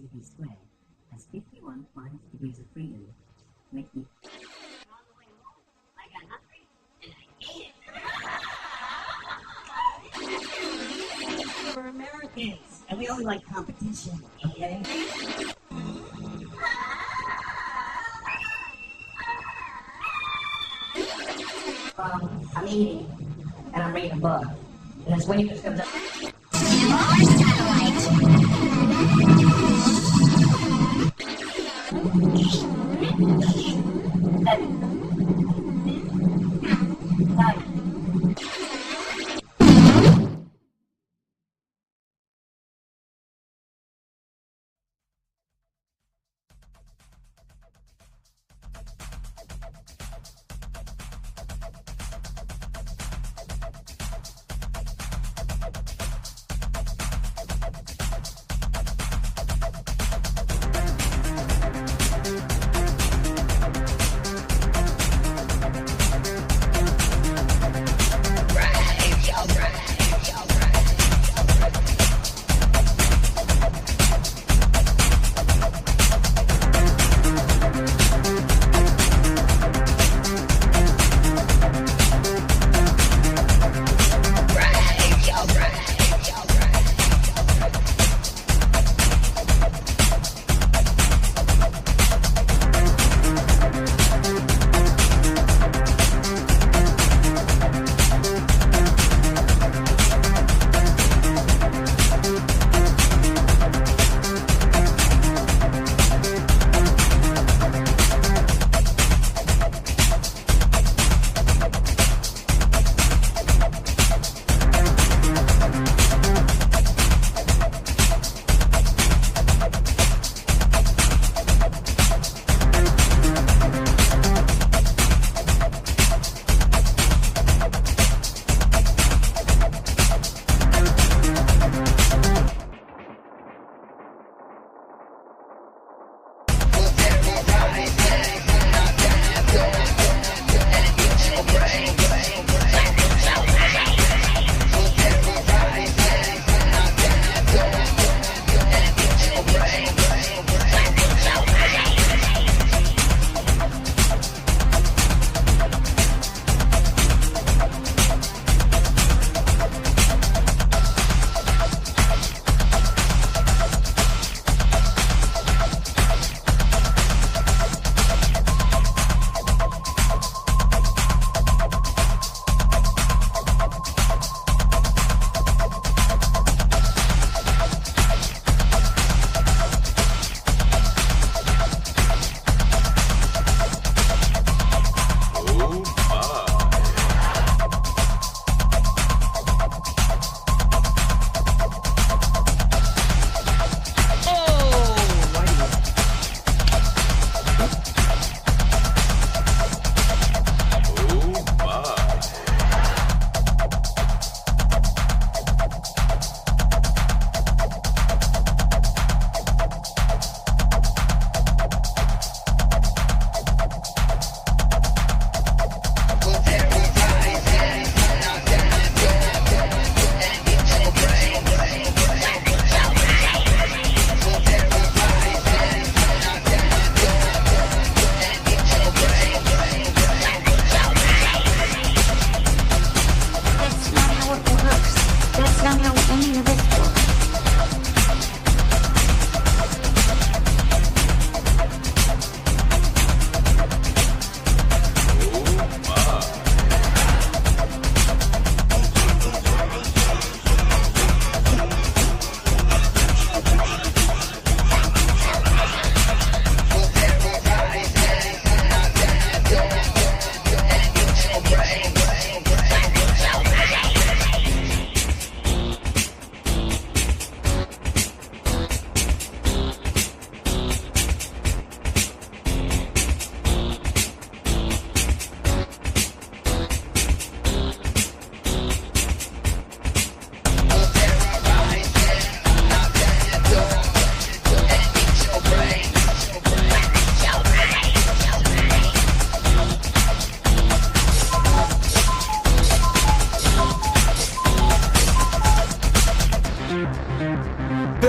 CP squared has 51 minus degrees of freedom, making I got hungry and I ate it. We're Americans and we only like competition, okay? I'm eating and I'm reading a book and this waitress comes up.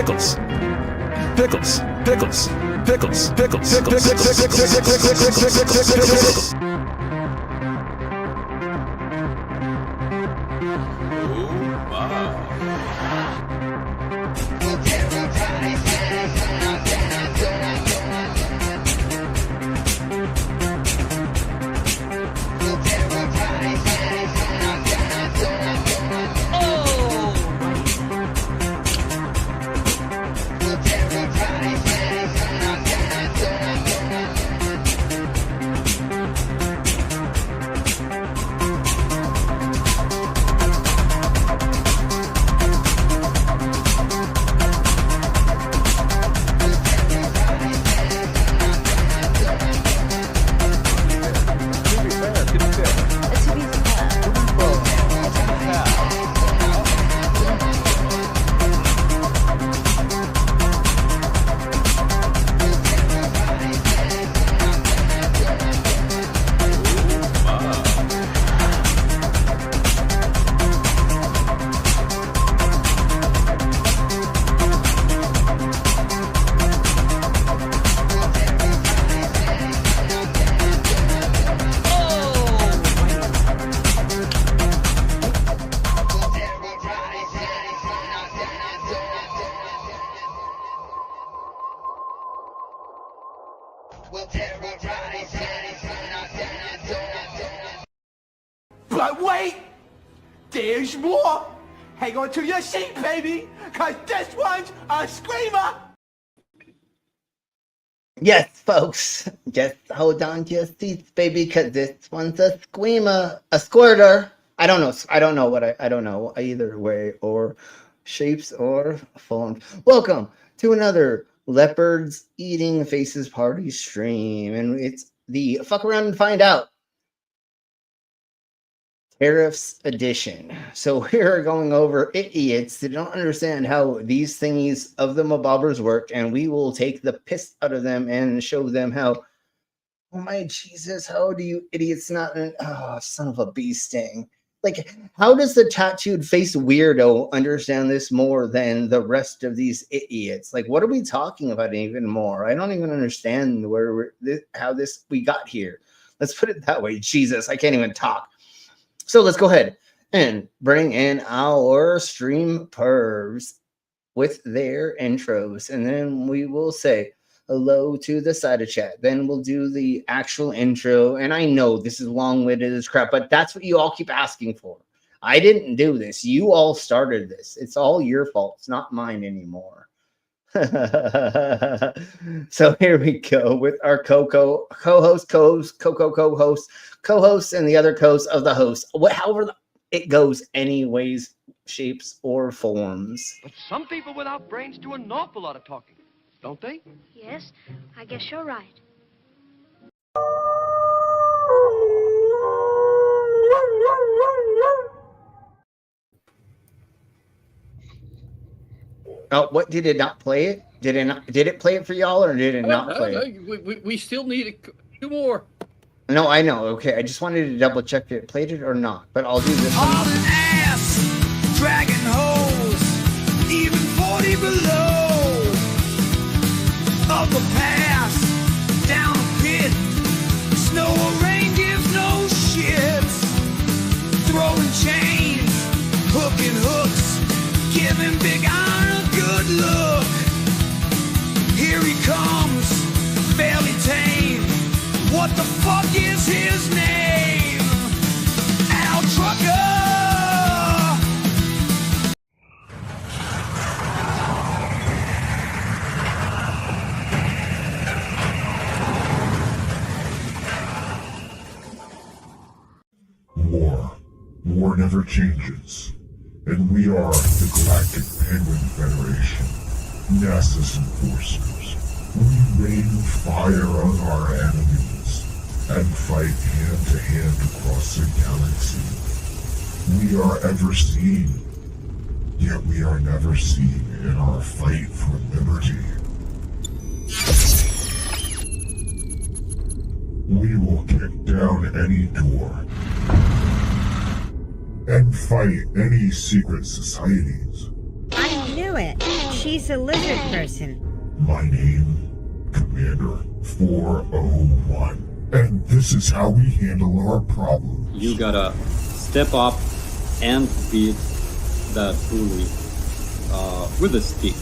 pickles, pickles, pickles, pickles, pickles, pickles. But wait, there's more. Hang on to your seat, baby, cause this one's a screamer. Yes, folks, just hold on to your seats, baby, cause this one's a screamer, a squirter. I don't know what I don't know either way or shapes or form. Welcome to another Leopards Eating Faces Party stream, and it's the Fuck Around and Find Out Tariffs edition. So we are going over idiots that don't understand how these thingies of the mabobbers work, and we will take the piss out of them and show them how. Oh my Jesus, how do you idiots not? Oh, son of a bee sting. Like, how does the tattooed face weirdo understand this more than the rest of these idiots? Like, what are we talking about even more? I don't even understand how we got here. Let's put it that way. Jesus, I can't even talk. So let's go ahead and bring in our stream pervs with their intros, and then we will say hello to the side of chat. Then we'll do the actual intro. And I know this is long-winded as crap, but that's what you all keep asking for. I didn't do this. You all started this. It's all your fault. It's not mine anymore. So here we go with our co-host, and the other co-host of the host. However it goes, anyways, shapes or forms. But some people without brains do an awful lot of talking, don't they? Yes, I guess you're right. Oh, what, did it not play it? Did it play it for y'all, or did it not play it? We still need two more. No, I know. Okay, I just wanted to double check if it played it or not, but I'll do this one. Hauling ass, dragging hose, even 40 below. Of the past, down a pit, snow or rain gives no shits. Throwing chains, hooking hooks, giving Big Iron a good look. Here he comes, fairly tame. What the fuck is his name? Al Trucker! War never changes, and we are the Galactic Penguin Federation, NASA's enforcers. We rain fire on our enemies and fight hand to hand across the galaxy. We are ever seen, yet we are never seen in our fight for liberty. We will kick down any door and fight any secret societies. I knew it. she's a lizard person. My name, Commander 401. And this is how we handle our problems. You gotta step up and beat that bully with a stick.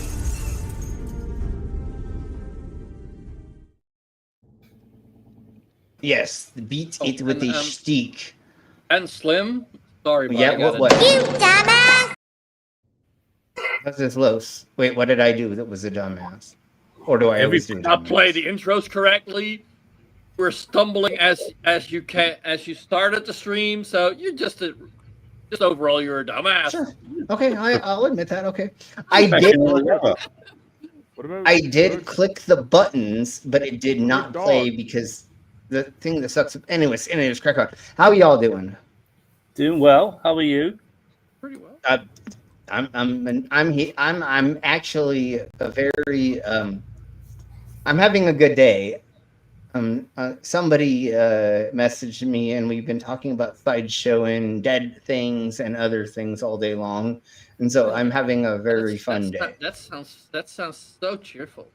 Yes, beat it with a stick. And Slim. Sorry, but Yeah, I gotta- what? You dumbass! That's just Los. Wait, what did I do that was a dumbass? Or do I always do Not dumbass? play the intros correctly. We're stumbling as you started the stream, so you're just overall you're a dumbass. Sure. Okay, I'll admit that. Okay, I did click the buttons, but it did not play because the thing that sucks. Anyways, crack on. How are y'all doing? Doing well. How are you? Pretty well. I'm actually a very I'm having a good day. Somebody messaged me, and we've been talking about sideshow and dead things and other things all day long, and so I'm having a very fun day. That sounds so cheerful.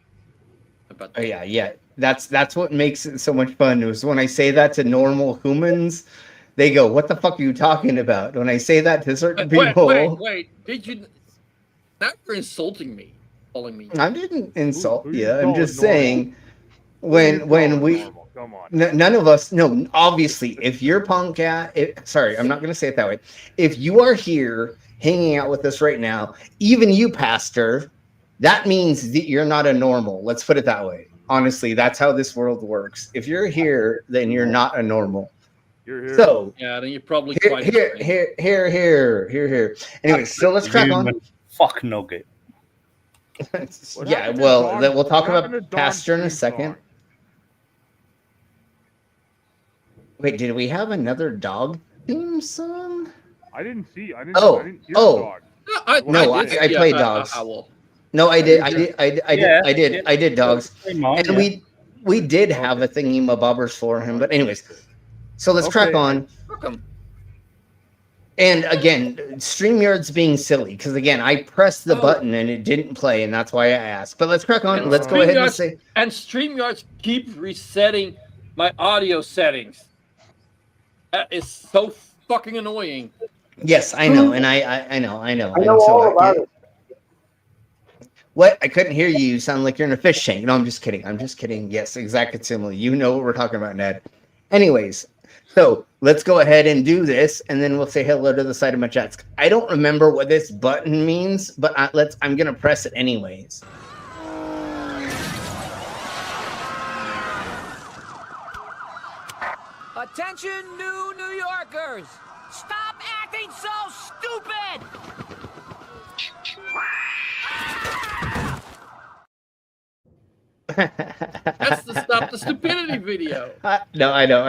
About Oh, yeah. That's what makes it so much fun. Is when I say that to normal humans, they go, "What the fuck are you talking about?" When I say that to certain people, wait. Did you? Now you're insulting me, calling me. I didn't insult you. I'm just saying. When we none of us no obviously if you're punk sorry, I'm not going to say it that way. If you are here hanging out with us right now, even you, pastor, that means that you're not a normal. Let's put it that way. Honestly, that's how this world works. If you're here, then you're not a normal. You're here. So yeah, then you're probably here. Anyway, so let's crack on. Fuck nugget. Yeah, well, we'll talk about pastor in a second. Wait, did we have another dog theme song? I didn't see. I didn't. Oh, I didn't hear oh. the dog. No, I played dogs. No, I did dogs. And we did have a thingy mabobbers for him, but anyways. So let's crack on. Welcome. And again, StreamYard's being silly because again, I pressed the button and it didn't play, and that's why I asked. But let's crack on. Let's go ahead and say. And StreamYards keep resetting my audio settings. That is so fucking annoying. Yes, I know, and I know. I know all about it. What? I couldn't hear you. You sound like you're in a fish tank. No, I'm just kidding. Yes, exactly similar. You know what we're talking about, Ned. Anyways, so let's go ahead and do this, and then we'll say hello to the side of my chats. I don't remember what this button means, but I'm gonna press it anyways. Attention, new New Yorkers! Stop acting so stupid! That's the Stop the Stupidity video. No, I know.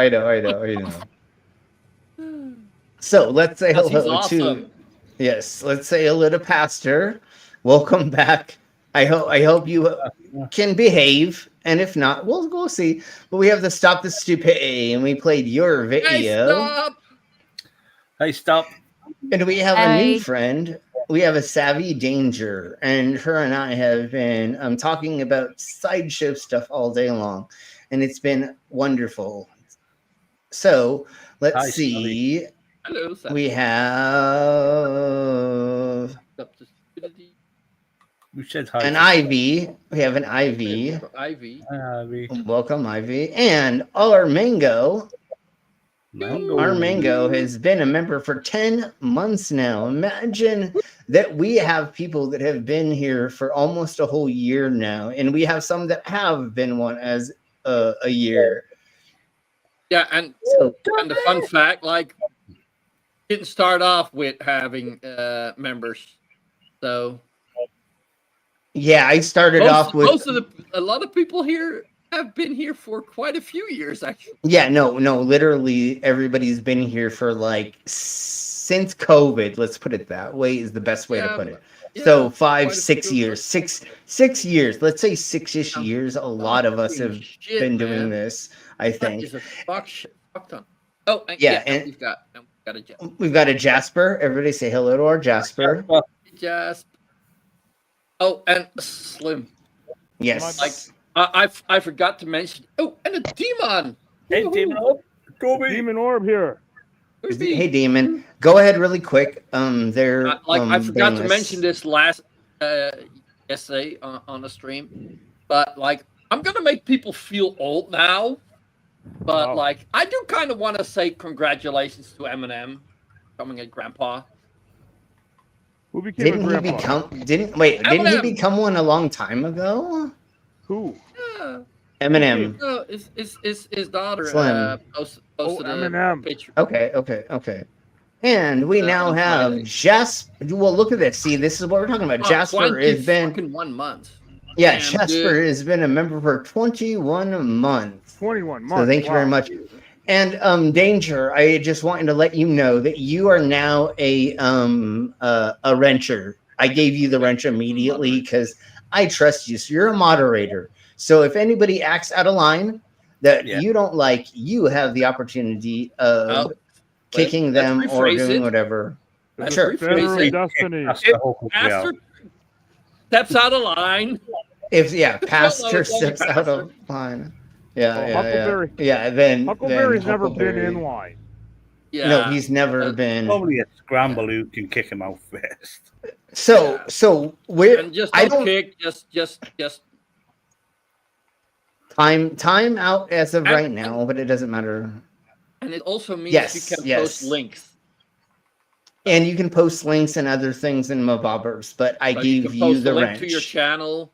So let's say hello to. Yes, let's say hello to Pastor. Welcome back. I hope you can behave, and if not, we'll go see. But we have the Stop the Stupidity, and we played your video. Hey, stop. And we have a new friend. We have a Savvy Danger, and her and I have been talking about sideshow stuff all day long, and it's been wonderful. So let's see. Savvy. Hello, Savvy. We have an Ivy. We have an Ivy. Ivy. Welcome, Ivy. And our Mango. Our Mango has been a member for 10 months now. Imagine that we have people that have been here for almost a whole year now, and we have some that have been one as a year. Yeah, and the fun fact, like, didn't start off with having members, so yeah, I started off with a lot of people here have been here for quite a few years, actually. Yeah, no, literally everybody's been here for like since COVID. Let's put it that way is the best way to put it. Yeah, so 6 years, 6 years. Let's say 6-ish years. A lot of us have been doing this. I think. That is a fuck ton. Oh, yeah, and we've got a Jasper. We've got a Jasper. Everybody say hello to our Jasper. Jasper. Oh, and Slim. Yes. Like I forgot to mention. Oh, and a demon. Hey, Demon Orb. Demon Orb here. Hey, Demon. Go ahead really quick. They're I forgot to bangless. mention this last yesterday on the stream, but like I'm gonna make people feel old now. But like I do kind of want to say congratulations to Eminem becoming a grandpa. Who became a grandpa? Didn't he become one a long time ago? Who? Yeah. Eminem. No, his daughter Slim. posted Eminem. a picture. Okay. And we now have Jasper. Well, look at this. See, this is what we're talking about. Jasper has been fucking 1 month. Yeah, Damn, Jasper dude. has been a member for 21 months. 21 months. So thank you very much. And Danger, I just wanted to let you know that you are now a wrencher. I gave you the wrench immediately because I trust you. So you're a moderator. So if anybody acts out of line that you don't like, you have the opportunity of kicking them or doing whatever. Sure. Pastor steps out of line. Pastor steps out of line. Then Huckleberry's never been Huckleberry. in line. Yeah. No, he's never been. Probably a scramble who can kick him out first. So we're And just I don't don't kick, just time out as of right now, but it doesn't matter. and it also means Yes, you can yes. post links. And you can post links and other things in Mobobbers, but I So gave can you post the a link wrench. to your channel.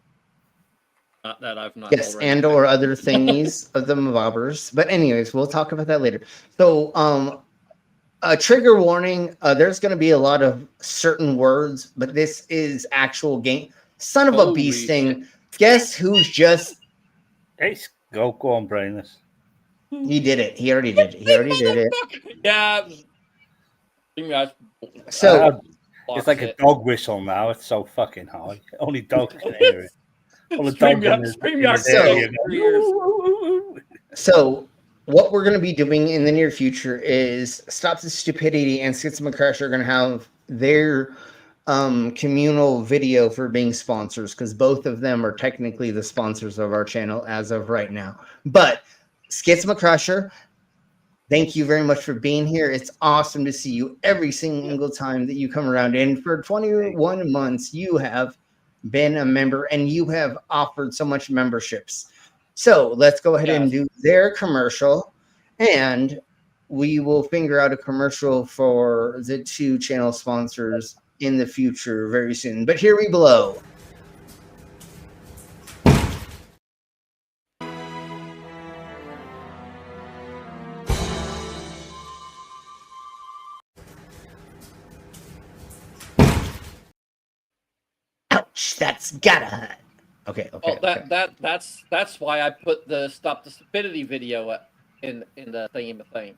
Not that I've not Yes, already. and or other thingies of the Mobobbers. But anyways, we'll talk about that later. So a trigger warning, there's gonna be a lot of certain words, but this is actual game. Son of a Holy bee shit. sting. Guess who's just Hey, go on, Brainless. he did it. He already did it. Yeah. So it's like a dog whistle now. It's so fucking high. Only dogs can hear it. All the dogs in the area go, So what we're going to be doing in the near future is Stop the Stupidity and Skitsma Crash are going to have their communal video for being sponsors, because both of them are technically the sponsors of our channel as of right now. But Skitsma Crusher, thank you very much for being here. It's awesome to see you every single time that you come around. And for 21 months, you have been a member and you have offered so much memberships. So let's go ahead and do their commercial, and we will figure out a commercial for the two channel sponsors in the future very soon. But here we blow. Ouch, that's gotta hurt. Okay. Well, that's why I put the Stop the Stupidity video in the thing.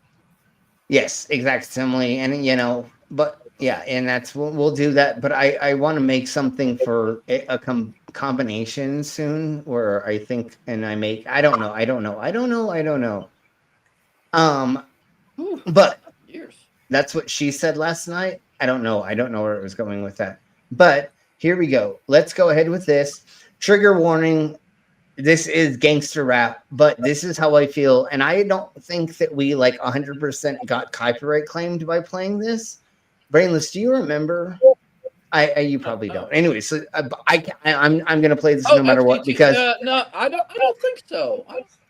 Yes, exactly. And but yeah, and that's we'll do that. But I want to make something for a combination soon, where I think I don't know. But that's what she said last night. I don't know where it was going with that. But here we go. Let's go ahead with this. Trigger warning. This is gangster rap, but this is how I feel. And I don't think that we 100% got copyright claimed by playing this. Brainless, do you remember? You probably don't. Anyway, so I'm going to play this no matter what, because no, I don't think so.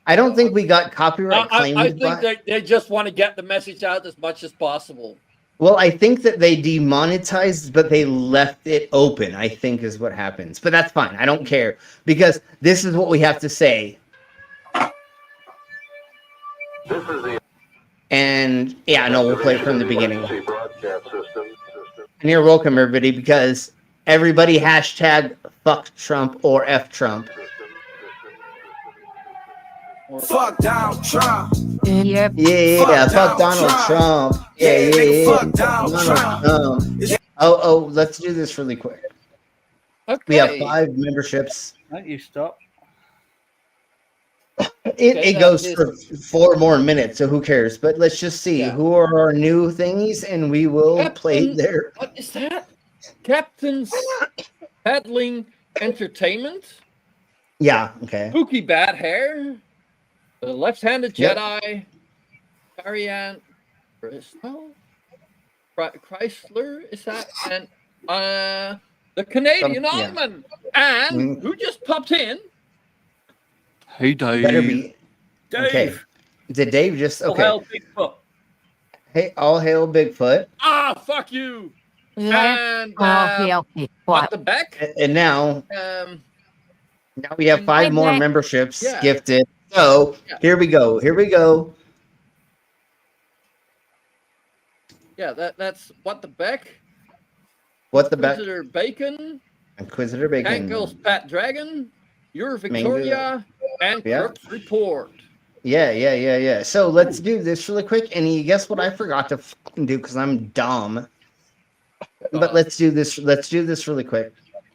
I don't think we got copyright claimed. I think they just want to get the message out as much as possible. Well, I think that they demonetized, but they left it open, I think is what happens. But that's fine. I don't care, because this is what we have to say. And yeah, no, we'll play it from the beginning. And you're welcome, everybody, because everybody hashtag fuck Trump or F Trump. Fuck Donald Trump. Yep. Yeah, fuck Donald Trump. Yeah. Fuck Donald Trump. Oh, let's do this really quick. Okay. We have 5 memberships. Don't you stop. It goes for 4 more minutes, so who cares? But let's just see who are our new thingies, and we will play their. What is that? Captain's Paddling Entertainment. Yeah. Okay. Spooky Bad Hair. The Left-Handed Jedi. Ariane Bristol. Chrysler, is that? And the Canadian Oddman. And who just popped in? Hey, Dave. Better be. Dave. Okay. Did Dave just? Okay. All hail Bigfoot. Hey, all hail Bigfoot. Ah, fuck you. And What the Beck. And now we have 5 more memberships gifted. So here we go. Here we go. Yeah, that's What the Beck. What the Beck? Inquisitor Bacon. Inquisitor Bacon. Ankles Pat Dragon. Your Victoria. And Crook's Report. Yeah. So let's do this really quick. And you guess what I forgot to fucking do because I'm dumb. But let's do this. Let's do this really quick.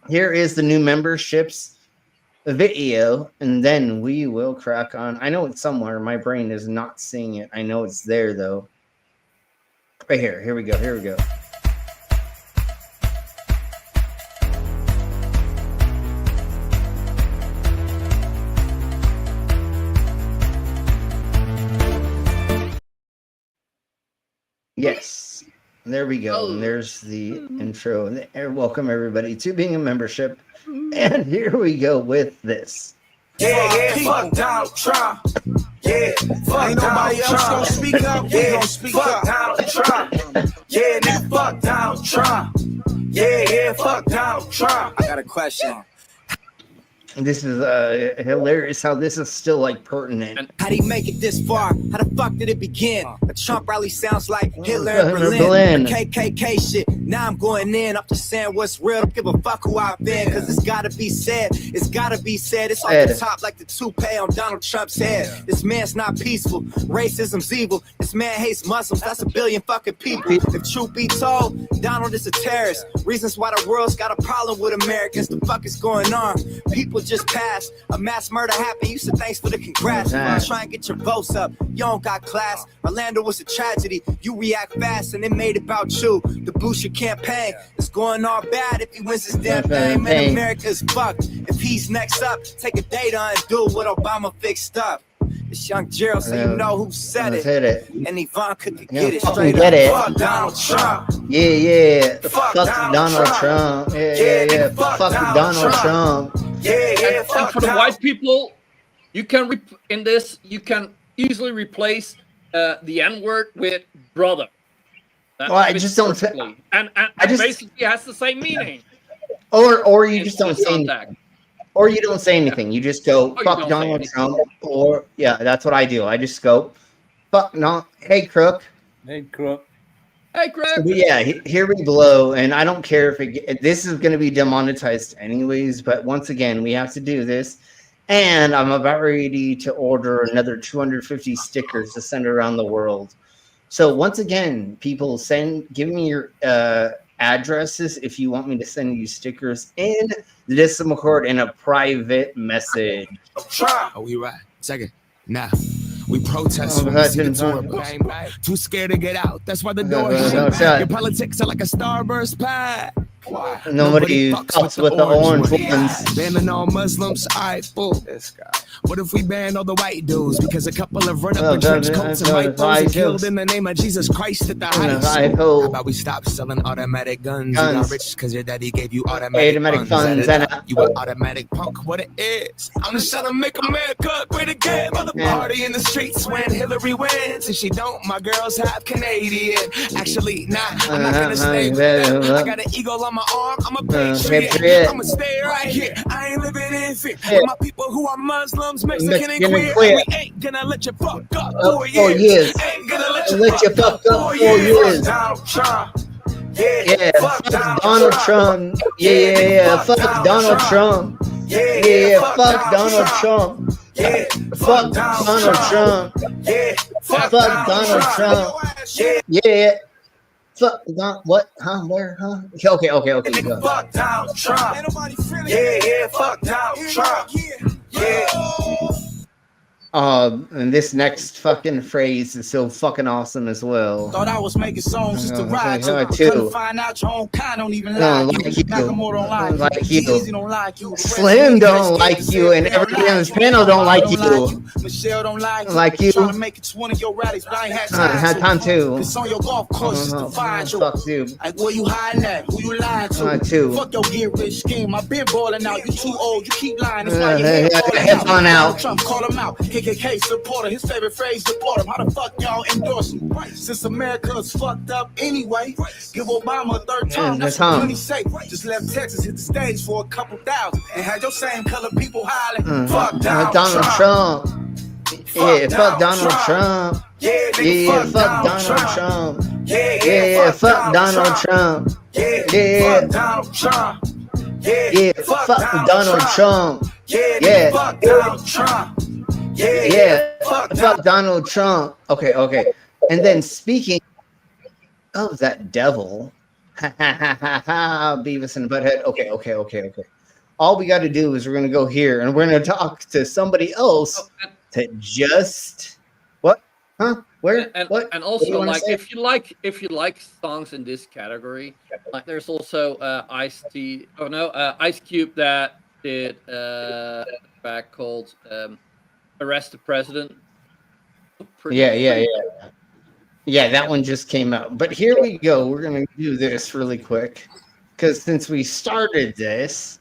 Here is the new memberships video, and then we will crack on. I know it's somewhere. My brain is not seeing it. I know it's there though. Right here. Here we go. Here we go. Yes. There we go. And there's the intro. And welcome everybody to being a membership. And here we go with this. Yeah, fuck Donald Trump. Yeah, fuck Donald Trump. Speak up. Yeah, fuck Donald Trump. Yeah, nigga, fuck Donald Trump. Yeah, fuck Donald Trump. I got a question. This is hilarious how this is still like pertinent. How'd he make it this far? How the fuck did it begin? A Trump rally sounds like Hitler in Berlin. KKK shit. Now I'm going in. I'm just saying what's real. Don't give a fuck who I've been. Cause it's gotta be said. It's gotta be said. It's off the top like the toupee on Donald Trump's head. This man's not peaceful. Racism's evil. This man hates Muslims. That's 1 billion fucking people. If truth be told, Donald is a terrorist. Reasons why the world's got a problem with Americans. The fuck is going on? People just passed. A mass murder happened. You said thanks for the congrats. Try and get your votes up. You don't got class. Orlando was a tragedy. You react fast and it made it about you. The boost your campaign. It's going all bad if he wins this damn thing. Man, America's fucked. If he's next up, take a day to undo what Obama fixed up. It's young Gerald, so you know who said it. And Ivanka could get it straight up. Fuck Donald Trump. Yeah. Fuck Donald Trump. Yeah. Fuck Donald Trump. Yeah. And for the white people, you can in this you can easily replace the N-word with brother. Well, I just don't say, and basically has the same meaning. Or you just don't say anything. Or you don't say anything. You just go fuck Donald Trump. Or that's what I do. I just go fuck no. Hey Crook. Hey Crook. Hey Crook. So, here we blow, and I don't care if this is going to be demonetized anyways. But once again, we have to do this. And I'm about ready to order another 250 stickers to send around the world. So once again, people give me your addresses if you want me to send you stickers in the Discord in a private message. Oh, we right. Second. Now. We protest when we see the tour bus. Too scared to get out. That's why the door is shut. Your politics are like a starburst pie. Nobody fucks with the orange ones. Banning all Muslims, alright, fool. What if we ban all the white dudes because a couple of run-up and trench coats and white boys are killed in the name of Jesus Christ at the high school? How about we stop selling automatic guns? You're not rich because your daddy gave you automatic funds. You an automatic punk, what it is. I'm just trying to make America great again. Mother party in the streets when Hillary wins. If she don't, my girls have Canadian. Actually, nah, I'm not gonna stay with them. I got an eagle on my arm, I'm a patriot. I'ma stay right here. I ain't living in fear. With my people who are Muslims, Mexican and queer. We ain't gonna let you fuck up 4 years. Ain't gonna let you fuck up 4 years. Donald Trump. Yeah, fuck Donald Trump. Yeah, fuck Donald Trump. Yeah, fuck Donald Trump. Fuck Donald Trump. Fuck Donald Trump. Yeah. Fuck Don, what? Huh? Where? Huh? Okay. Go. Fuck Donald Trump. Yeah, fuck Donald Trump. Yeah. And this next fucking phrase is so fucking awesome as well. Thought I was making songs just to ride I to. too. Couldn't find out your own kind don't even Don't like like you. you. Macklemore don't Don't like like you. you. Jeezy don't like you. Slim don't like you, and everybody on this panel don't like you. Michelle don't like you. Trying to make it to one of your rallies, but I ain't had I had time to. It's on your golf course just to find you. Fuck you. Like where you hiding at? Who you lying to? Too. Fuck your get rich scheme. I've been balling out. You too old. You keep lying. That's why your head falling out. Trump called him out. KKK supporter. His favorite phrase, support him. How the fuck y'all endorse him? Since America's fucked up anyway, give Obama a third term. That's what plenty say. Just left Texas, hit the stage for a couple thousand, and had your same color people hollering. Fuck Donald Trump. Yeah, fuck Donald Trump. Yeah, fuck Donald Trump. Yeah, fuck Donald Trump. Yeah, Donald Trump. Yeah, fuck Donald Trump. Yeah, fuck Donald Trump. Yeah, fuck Donald Trump. Okay. And then speaking of that devil, Beavis and Butthead. Okay. All we got to do is we're gonna go here and we're gonna talk to somebody else to just what? Huh? Where? And, what? And also, what like, if you like songs in this category, like, there's also Ice Cube that did a track called "Arrest the President." Yeah, that one just came out. But here we go. We're gonna do this really quick because since we started this,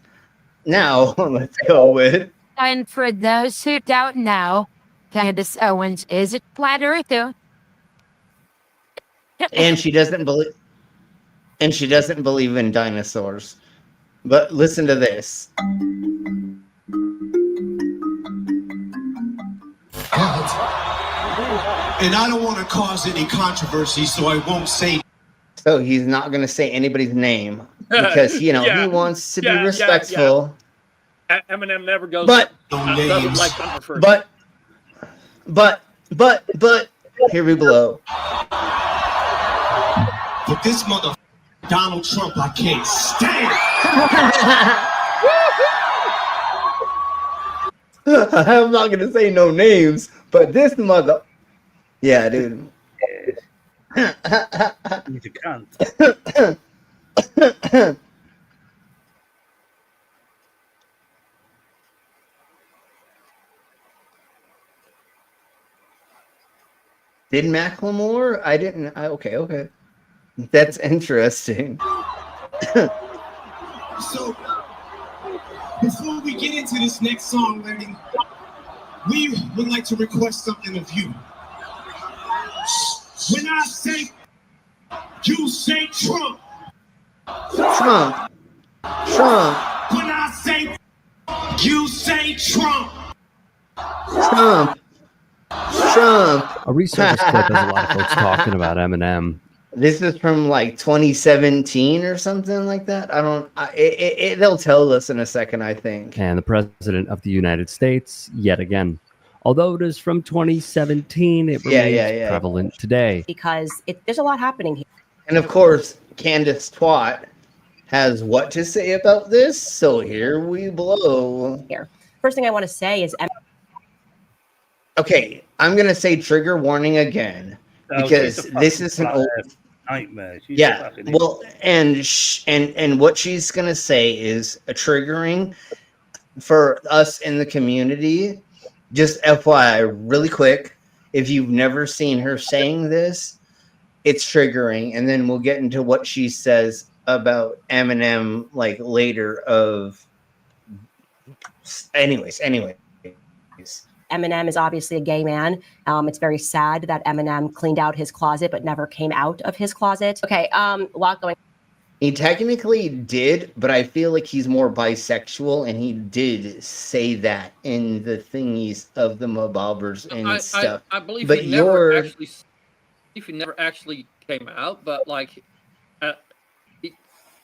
now let's go with. And for those who don't know, Candace Owens is a flat earther. And she doesn't believe in dinosaurs. But listen to this. And I don't want to cause any controversy, so I won't say. So he's not going to say anybody's name because, he wants to be respectful. Eminem never goes. But here we blow. But this mother Donald Trump, I can't stand. I'm not going to say no names, but this mother. Yeah, dude. You can't. Did Macklemore? I didn't. Okay. That's interesting. So, before we get into this next song, Lenny, we would like to request something of you. When I say, you say Trump. Trump. When I say, you say Trump. Trump. A resurface clip has a lot of folks talking about Eminem. This is from like 2017 or something like that. They'll tell us in a second, I think. And the president of the United States, yet again. Although it is from 2017, it remains prevalent today. Because there's a lot happening here. And of course, Candace Twat has what to say about this. So here we blow. First thing I want to say is... Okay, I'm going to say trigger warning again. Because this is an old nightmare. Well, and what she's going to say is a triggering for us in the community. Just FYI, really quick, if you've never seen her saying this, it's triggering. And then we'll get into what she says about Eminem like later of... Anyways. Eminem is obviously a gay man. It's very sad that Eminem cleaned out his closet but never came out of his closet. Okay, a lot going. He technically did, but I feel like he's more bisexual, and he did say that in the thingies of the Mobobbers and stuff. I believe but he never actually came out, but like,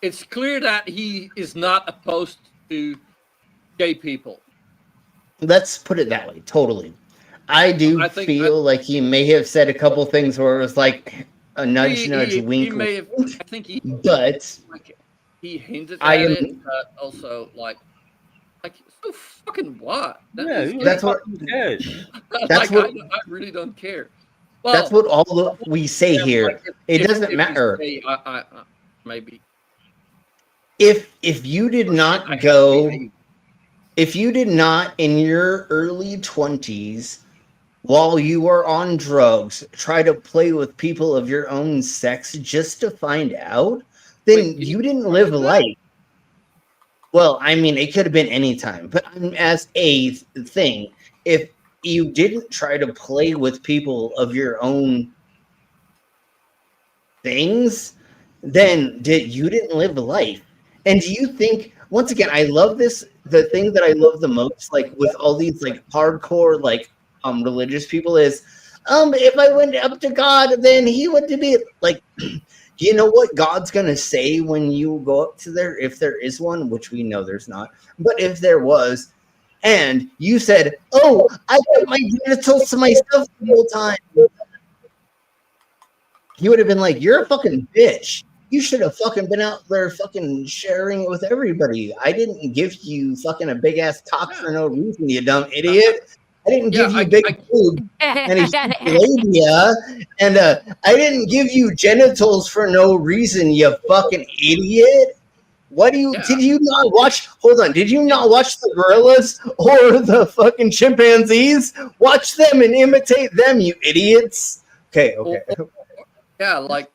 it's clear that he is not opposed to gay people. Let's put it that way. Totally. I feel like he may have said a couple things where it was like a nudge, wink. He may have, I think he, but he hinted at it, but also like, Like, so fucking what? That's what. That's like, what. I really don't care. Well, That's what all we say here. Like It doesn't if matter. You say, maybe. If you did not go, if you did not in your early 20s, while you were on drugs, try to play with people of your own sex just to find out, then you didn't live life. Well, I mean, it could have been any time, but as a thing, if you didn't try to play with people of your own things, then you didn't live life. And do you think, once again, I love this, the thing that I love the most, like with all these like hardcore, like religious people is, if I went up to God, then he would be like, you know what God's gonna say when you go up to there, if there is one, which we know there's not, but if there was, and you said, oh, I got my genitals to myself the whole time, he would have been like, you're a fucking bitch. You should have fucking been out there fucking sharing it with everybody. I didn't give you fucking a big ass cock for no reason, you dumb idiot. I didn't give you big boob and a labia, and I didn't give you genitals for no reason, you fucking idiot. What do you? Did you not watch? Hold on. Did you not watch the gorillas or the fucking chimpanzees? Watch them and imitate them, you idiots. Okay. Yeah, like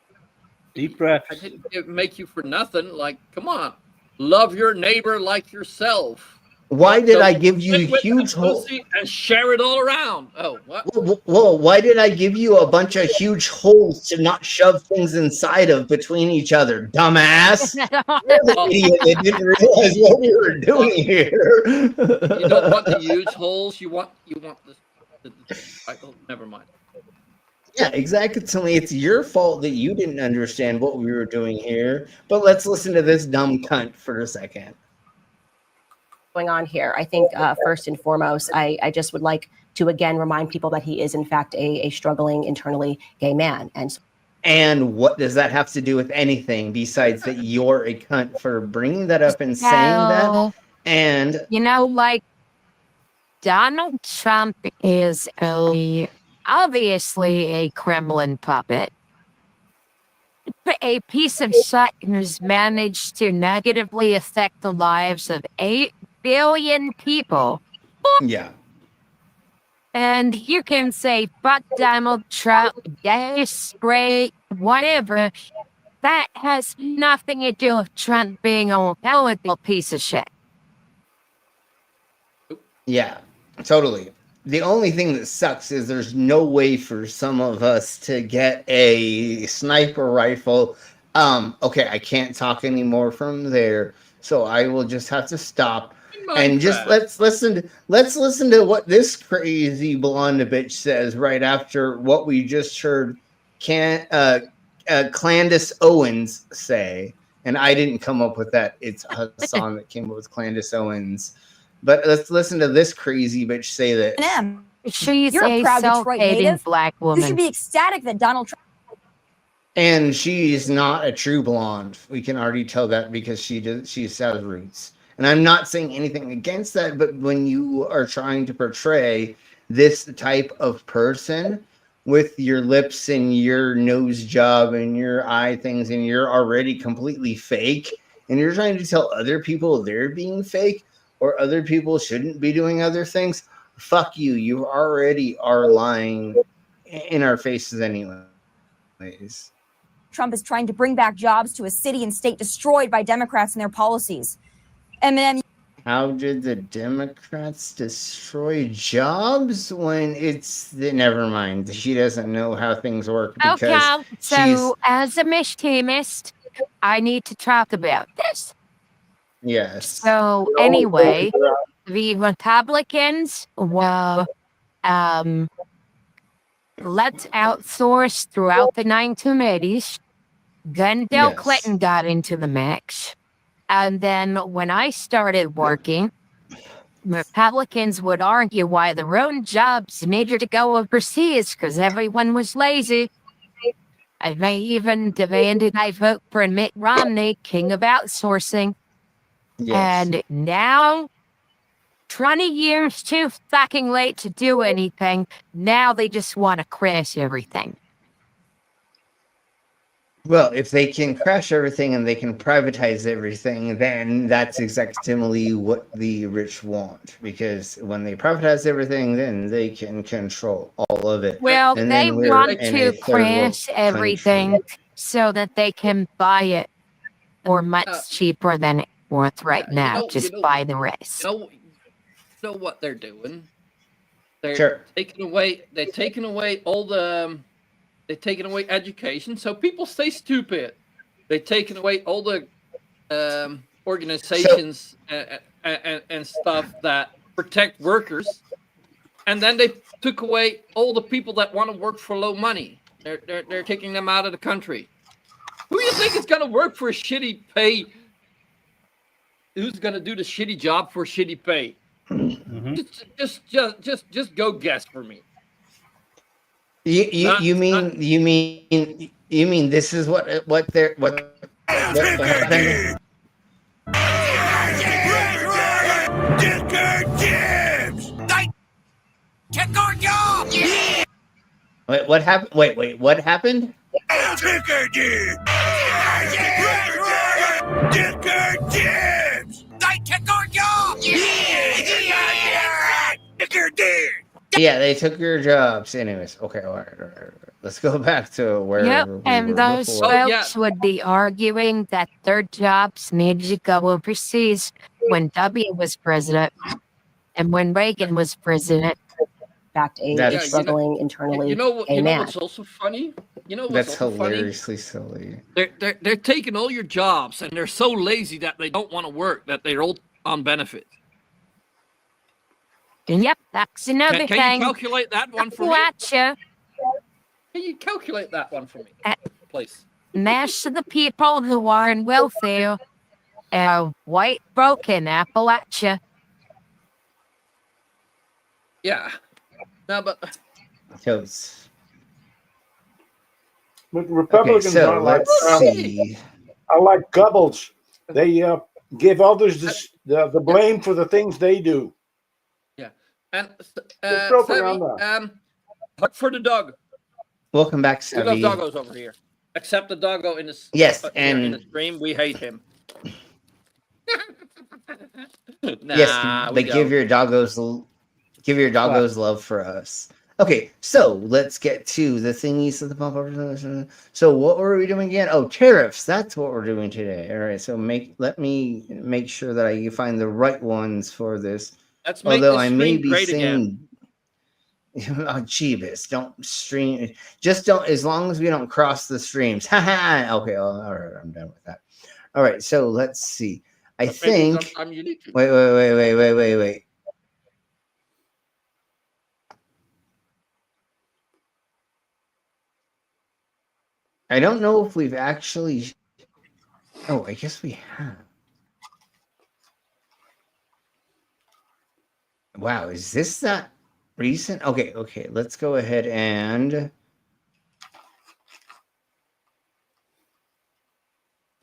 deep breath. I didn't make you for nothing. Like, come on, love your neighbor like yourself. Why did I give you huge holes and share it all around? Oh, what? Well, why did I give you a bunch of huge holes to not shove things inside of between each other, dumbass? You're the idiot that didn't realize what we were doing here. You don't want the huge holes. You want this. Oh, never mind. Yeah, exactly. It's your fault that you didn't understand what we were doing here. But let's listen to this dumb cunt for a second. Going on here, I think first and foremost, I just would like to again remind people that he is in fact a struggling internally gay man. And what does that have to do with anything besides that you're a cunt for bringing that up and saying that? And like Donald Trump is obviously a Kremlin puppet. A piece of shit who's managed to negatively affect the lives of 8 billion people. Yeah. And you can say, fuck Donald Trump, gay, straight, whatever. That has nothing to do with Trump being a horrible piece of shit. Yeah, totally. The only thing that sucks is there's no way for some of us to get a sniper rifle. Okay, I can't talk anymore from there, so I will just have to stop. And just let's listen to what this crazy blonde bitch says right after what we just heard Candace Owens say. And I didn't come up with that. It's Hassan that came up with Candace Owens. But let's listen to this crazy bitch say that. She's You're a proud Detroit native. Black woman. You should be ecstatic that Donald Trump. And she's not a true blonde. We can already tell that because she has roots. And I'm not saying anything against that, but when you are trying to portray this type of person with your lips and your nose job and your eye things, and you're already completely fake, and you're trying to tell other people they're being fake or other people shouldn't be doing other things, fuck you. You already are lying in our faces anyways. Trump is trying to bring back jobs to a city and state destroyed by Democrats and their policies. Eminem. How did the Democrats destroy jobs when never mind. She doesn't know how things work because okay, so as a misthemist, I need to talk about this. Yes. So anyway, the Republicans were let's outsource throughout the 1980s. Then Bill Clinton got into the mix. And then when I started working, Republicans would argue why their own jobs needed to go overseas because everyone was lazy. And they even demanded I vote for Mitt Romney, king of outsourcing. Yes. And now 20 years too fucking late to do anything. Now they just want to crash everything. Well, if they can crash everything and they can privatize everything, then that's exactly what the rich want. Because when they privatize everything, then they can control all of it. Well, and they then we're want in to a third world crash everything so that they can buy it for much cheaper than it's worth right now. Just buy the rest. You know what they're doing? They're Sure. taking away. They're taking away all the. They're taking away education, so people stay stupid. They're taking away all the organizations and stuff that protect workers, and then they took away all the people that want to work for low money. They're kicking them out of the country. Who do you think is going to work for a shitty pay? Who's going to do the shitty job for shitty pay? Mm-hmm. Just go guess for me. You mean this is what happened? Check our job! Yeah! Wait, what happened? Wait, what happened? Yeah, they took your jobs. Anyways, okay, all right. Let's go back to where Yep, we and were those before. folks would be arguing that their jobs needed to go overseas when W was president and when Reagan was president. Fact, That's- struggling internally. You know man. what's also funny? You know what's That's also hilariously silly. funny? They're taking all your jobs, and they're so lazy that they don't want to work, that they're all on benefits. Yep, that's another thing. Can you calculate that one for me? Appalachia, Can you calculate that one for me, please? most of the people who are in welfare are white, broken Appalachia. Yeah. No, but But Republicans Okay, so are like let's see. are like Goebbels. They give others the blame for the things they do. Yeah. And throw Sammy, around that. look for the dog. Welcome back, We love Savvy. doggos over here. Except the doggo in the Yes, here and- in the stream, we hate him. Yes, we but give don't. your doggos love for us. Okay, so let's get to the thingies of the pop up. So what were we doing again? Oh, tariffs. That's what we're doing today. All right, so let me make sure that I find the right ones for this. Let's make Although this I may stream be great saying, oh, Jeebus, don't stream. Just don't. As long as we don't cross the streams. Ha. Okay. All right. I'm done with that. All right. So let's see. I Maybe think. I'm unique. Wait. I don't know if we've actually. Oh, I guess we have. Wow, is this that recent? Okay. Let's go ahead and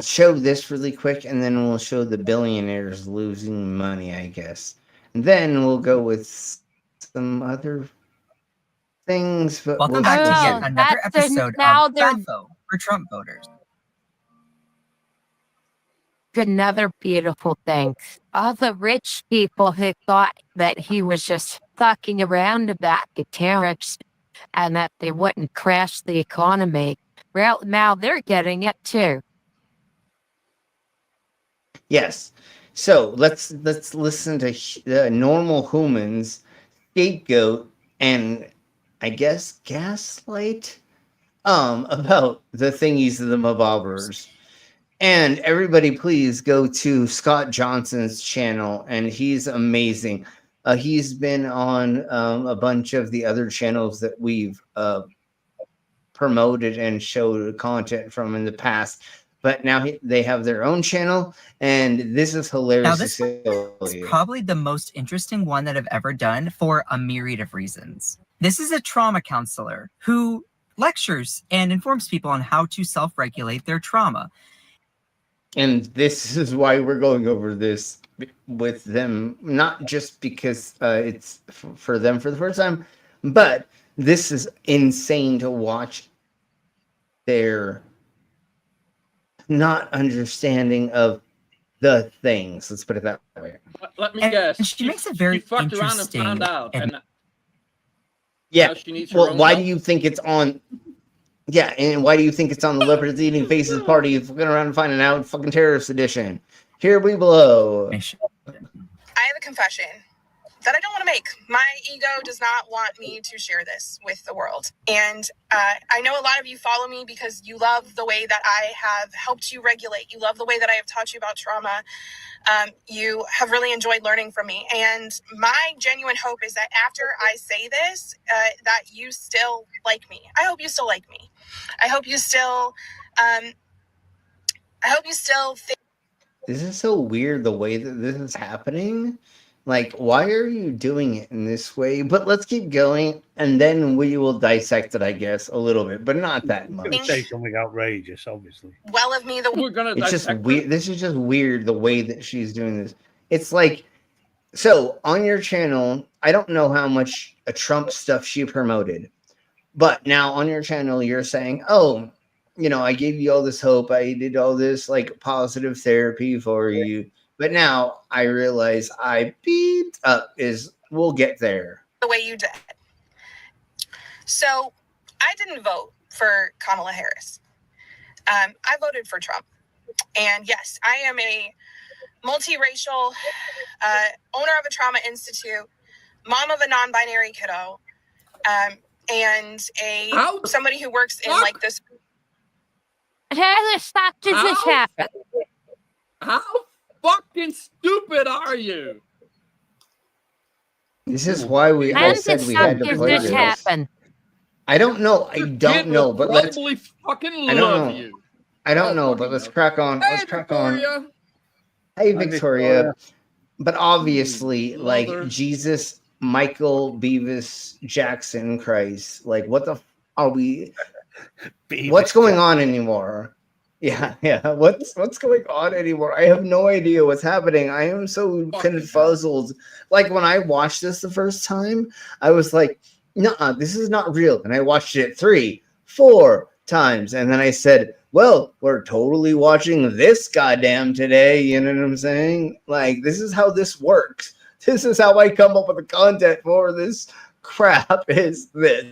show this really quick, and then we'll show the billionaires losing money, I guess. And then we'll go with some other things. But Welcome we'll back to see. yet another episode of FA&FO for Trump voters. Another beautiful thing. All the rich people who thought that he was just fucking around about the tariffs and that they wouldn't crash the economy, well, now they're getting it too. Yes. So let's listen to the normal humans scapegoat and I guess gaslight about the thingies of the mabobbers. And everybody, please go to Scott Johnson's channel, and he's amazing. He's been on a bunch of the other channels that we've promoted and showed content from in the past. But now they have their own channel, and this is hilarious. Now, this is probably the most interesting one that I've ever done for a myriad of reasons. This is a trauma counselor who lectures and informs people on how to self-regulate their trauma. And this is why we're going over this with them, not just because it's for them for the first time, but this is insane to watch their not understanding of the things. Let's put it that way. Let me And guess. she makes it very fucked around and found interesting out. And Yeah. now she needs her Well, own why help? do you think it's on? Yeah, and why do you think it's on the Leopards Eating Faces party? Fucking around and finding out, fucking Tariffs edition. Here we blow. I have a confession that I don't want to make. My ego does not want me to share this with the world. And I know a lot of you follow me because you love the way that I have helped you regulate. You love the way that I have taught you about trauma. You have really enjoyed learning from me. And my genuine hope is that after I say this, that you still like me. I hope you still like me. I hope you still think. This is so weird the way that this is happening. Like, why are you doing it in this way? But let's keep going, and then we will dissect it, I guess, a little bit, but not that much. I'm going to say something outrageous, obviously. Well of me, we're gonna. It's just weird. This is just weird the way that she's doing this. It's like, so on your channel, I don't know how much Trump stuff she promoted, but now on your channel, you're saying, oh, you know, I gave you all this hope. I did all this like positive therapy for you. But now I realize I beat up we'll get there. The way you did. So I didn't vote for Kamala Harris. I voted for Trump. And yes, I am a multiracial owner of a trauma institute, mom of a non-binary kiddo, and somebody who works in like this. How the fuck does this happen? How fucking stupid are you? This is why I said we had to play this. Happen? I don't know. I don't know, but let's. Fucking I don't love know. you. I don't know, but let's crack on. Hey, Let's crack Victoria. on. Hey, Victoria. Victoria. But obviously, like Mother. Jesus, Michael, Beavis, Jackson, Christ. Like, what the are we? What's going on anymore? Yeah. What's going on anymore? I have no idea what's happening. I am so confuzzled. Like when I watched this the first time, I was like, "Nuh-uh, this is not real." And I watched it 3, 4 times, and then I said, "Well, we're totally watching this goddamn today." You know what I'm saying? Like, this is how this works. This is how I come up with the content for this crap. Is this?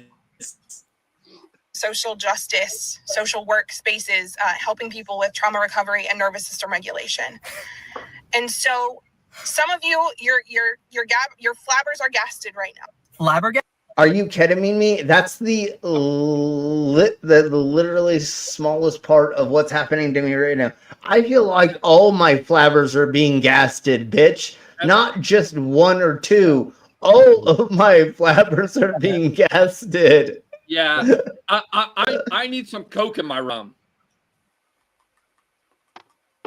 Social justice, social work spaces, helping people with trauma recovery and nervous system regulation. And so some of you, your flabbers are gasted right now. Flabbergasted? Are you kidding me? That's the literally smallest part of what's happening to me right now. I feel like all my flabbers are being gasted, bitch. Not just 1 or 2. All of my flabbers are being gasted. Yeah, I need some Coke in my rum.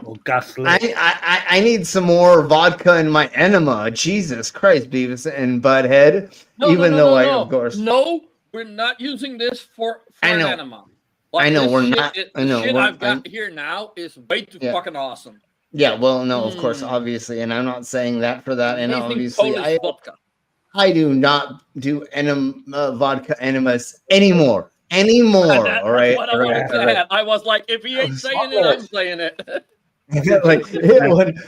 Well, gaslit. I need some more vodka in my enema. Jesus Christ, Beavis and Butthead. Of course. No, we're not using this for an enema. I know we're not. I know. Shit I've got here now is way too fucking awesome. Yeah, well, no, of course, obviously, and I'm not saying that for that, and obviously, I do not do vodka enemas anymore. All right. I was like, if he ain't saying it, I'm saying it. Like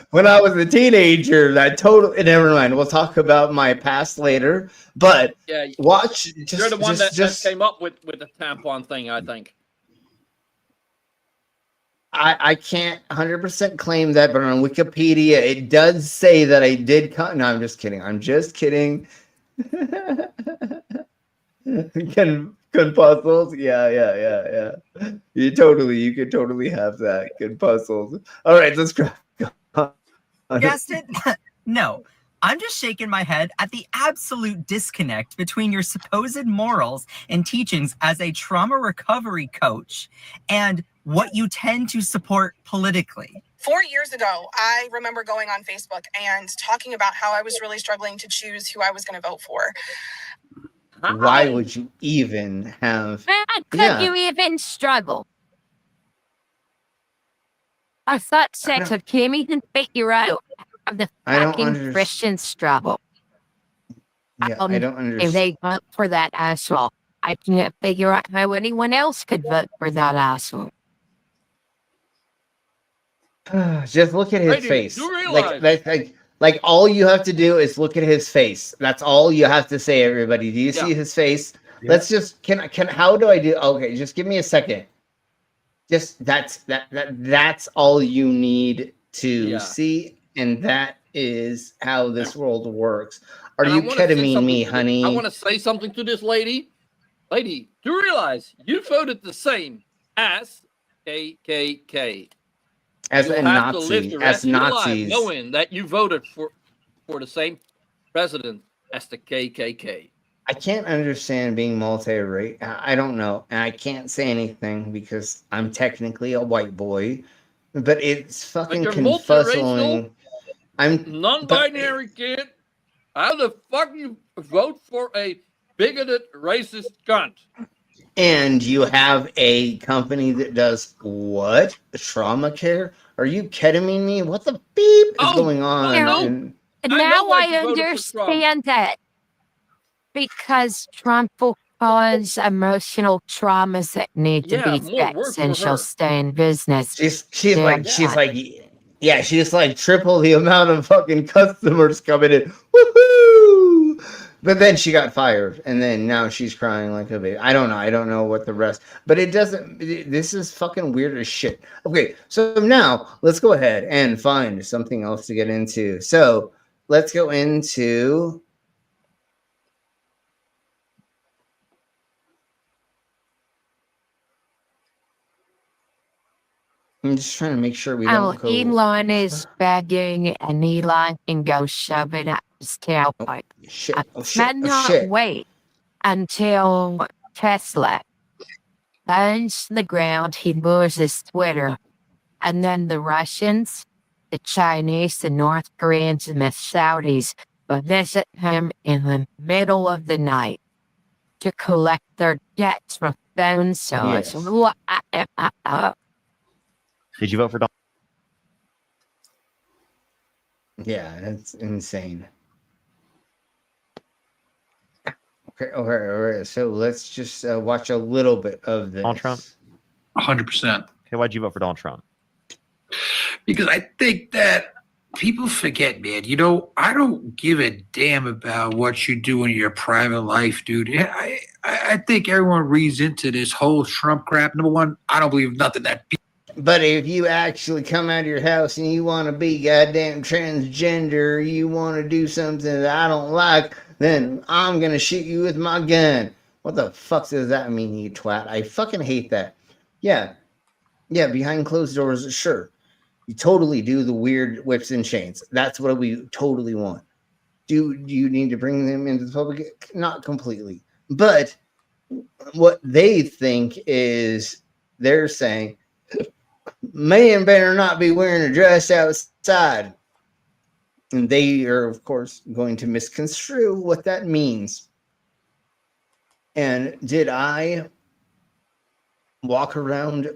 when I was a teenager, that totally. Never mind. We'll talk about my past later. But yeah, watch. You're the one that came up with the tampon thing, I think. I can't 100% claim that, but on Wikipedia it does say that I did. No, I'm just kidding. Good puzzles. Yeah. You could totally have that. Good puzzles. All right, let's crack on. Guessed it? No. I'm just shaking my head at the absolute disconnect between your supposed morals and teachings as a trauma recovery coach and what you tend to support politically. 4 years ago, I remember going on Facebook and talking about how I was really struggling to choose who I was going to vote for. Why would you even have... How could you even struggle? I thought sex would kill me and figure out the I don't fucking understand. Christian struggle. Yeah, I don't If understand. they vote for that asshole, I can't figure out how anyone else could vote for that asshole. Just look at his Brady, face. you realize- Like all you have to do is look at his face. That's all you have to say, everybody. Do you see his face? Yeah. Let's just how do I do? Okay, just give me a second. Just that's all you need to see, and that is how this world works. Are And I you wanna say ketamine me, something honey? I want to say something to this lady. Lady, do you realize you voted the same as KKK? As You'll a have to live Nazi, the as rest of your life Nazis. knowing that you voted for the same president as the KKK. I can't understand being multi-race. I don't know, and I can't say anything because I'm technically a white boy. But it's fucking you're confuzzling. I'm Non-binary kid. How the fuck you vote for a bigoted, racist cunt? And you have a company that does what? Trauma care? Are you kidding me? What the beep is going on? And Now I understand that. Because Trump will cause emotional traumas that need to be fixed, and she'll stay in business. she's like triple the amount of fucking customers coming in. Woohoo! But then she got fired, and then now she's crying like a baby. I don't know what the rest, but it doesn't. This is fucking weird as shit. Okay, so now let's go ahead and find something else to get into. So let's go into. I'm just trying to make sure we don't go. Elon is begging, and Elon can go shove it up his tailpipe. But not wait until Tesla burns the ground, he loses Twitter. And then the Russians, the Chinese, the North Koreans, and the Saudis will visit him in the middle of the night to collect their debts from phone sellers. Did you vote for Donald? Yeah, that's insane. Okay. So let's just watch a little bit of this. Donald Trump? 100%. Okay, why'd you vote for Donald Trump? Because I think that people forget, man. You know, I don't give a damn about what you do in your private life, dude. I think everyone reads into this whole Trump crap. Number one, I don't believe nothing that. But if you actually come out of your house and you want to be goddamn transgender, you want to do something that I don't like, then I'm going to shoot you with my gun. What the fuck does that mean, you twat? I fucking hate that. Yeah, behind closed doors, sure. You totally do the weird whips and chains. That's what we totally want. Do you need to bring them into the public? Not completely. But what they think is they're saying, man better not be wearing a dress outside. And they are, of course, going to misconstrue what that means. And did I walk around?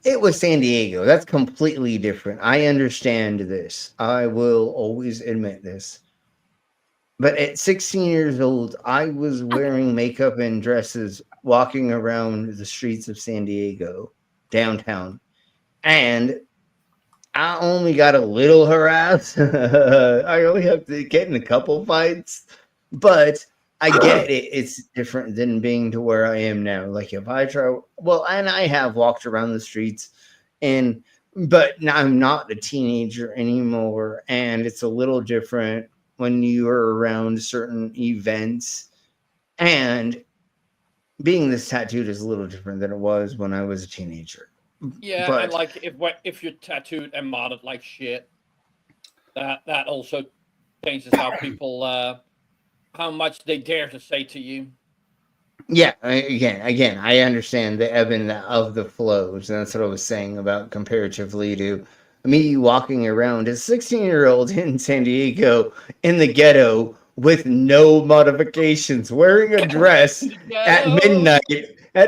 It was San Diego. That's completely different. I understand this. I will always admit this. But at 16 years old, I was wearing makeup and dresses walking around the streets of San Diego, downtown. And I only got a little harassed. I only have to get in a couple fights. But I get it. It's different than being to where I am now. Like if I try, well, and I have walked around the streets, but I'm not a teenager anymore, and it's a little different when you are around certain events. And being this tattooed is a little different than it was when I was a teenager. Yeah, But- and like if you're tattooed and modded like shit, that also changes how people how much they dare to say to you. Yeah, again, I understand the ebb and of the flows, and that's what I was saying about comparatively to me walking around as a 16-year-old in San Diego in the ghetto with no modifications, wearing a dress at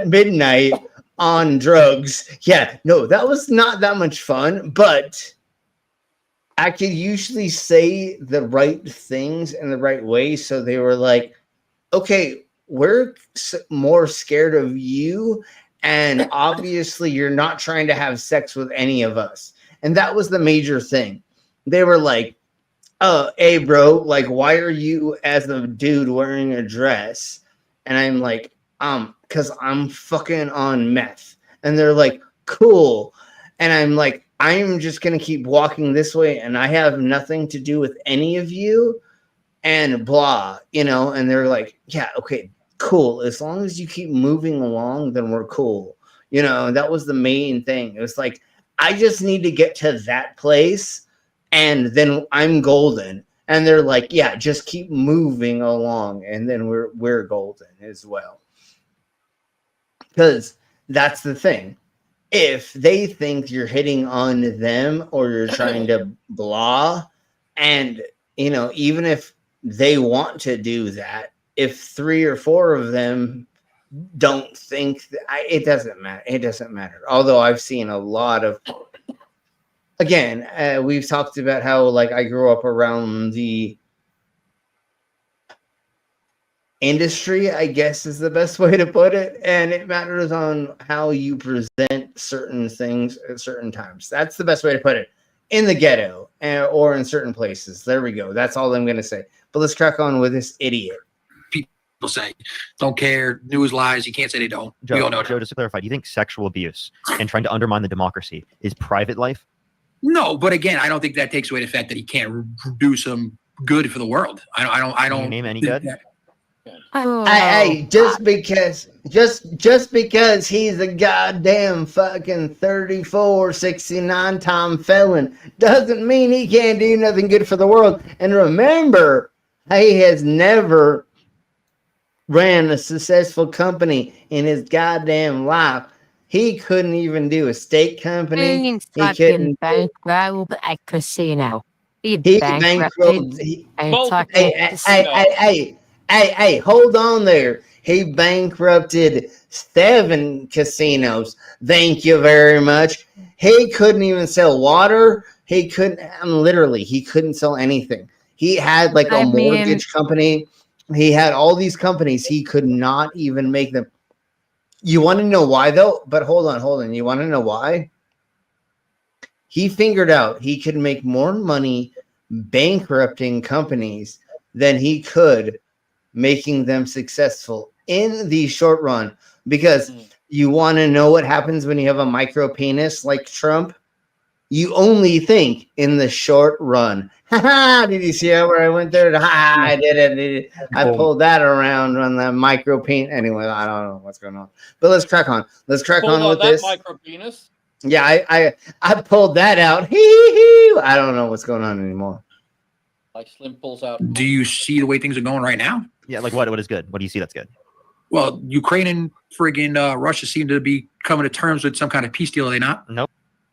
midnight on drugs. Yeah, no, that was not that much fun, but I could usually say the right things in the right way. So they were like, okay, we're more scared of you. And obviously, you're not trying to have sex with any of us. And that was the major thing. They were like, hey, bro, like, why are you as a dude wearing a dress? And I'm like, because I'm fucking on meth. And they're like, cool. And I'm like, I'm just going to keep walking this way and I have nothing to do with any of you and blah, you know? And they're like, yeah, okay, cool. As long as you keep moving along, then we're cool. You know, and that was the main thing. It was like, I just need to get to that place and then I'm golden. And they're like, yeah, just keep moving along and then we're golden as well. Because that's the thing. If they think you're hitting on them or you're trying to blah, and you know, even if they want to do that, if 3 or 4 of them don't think that, it doesn't matter. It doesn't matter. Although I've seen a lot of, again, we've talked about how like I grew up around the industry, I guess is the best way to put it, and it matters on how you present certain things at certain times. That's the best way to put it. In the ghetto or in certain places. There we go. That's all I'm going to say. But let's crack on with this idiot. People say don't care, news lies. You can't say they don't. Joe, we all know Joe, that. just to clarify, do you think sexual abuse and trying to undermine the democracy is private life? No, but again, I don't think that takes away the fact that he can't do some good for the world. I don't. Can you name any good? Hey, just because he's a goddamn fucking 34, 69-time felon doesn't mean he can't do nothing good for the world. And remember, he has never ran a successful company in his goddamn life. He couldn't even do a steak company. He couldn't bankrupt a casino. He bankrupted. Hey, hold on there. He bankrupted 7 casinos. Thank you very much. He couldn't even sell water. He couldn't sell anything. He had like a mortgage company. He had all these companies. He could not even make them. You want to know why though? But hold on. You want to know why? He figured out he could make more money bankrupting companies than he could making them successful in the short run. Because you want to know what happens when you have a micro penis like Trump? You only think in the short run. Did you see where I went there? I did it. I pulled that around on the micro penis. Anyway, I don't know what's going on. But let's crack on. Let's crack on with this. Micro penis. Yeah, I pulled that out. I don't know what's going on anymore. Like Slim pulls out. Do you see the way things are going right now? Yeah, like what is good? What do you see that's good? Well, Ukraine and friggin' Russia seem to be coming to terms with some kind of peace deal, are they not? Nope.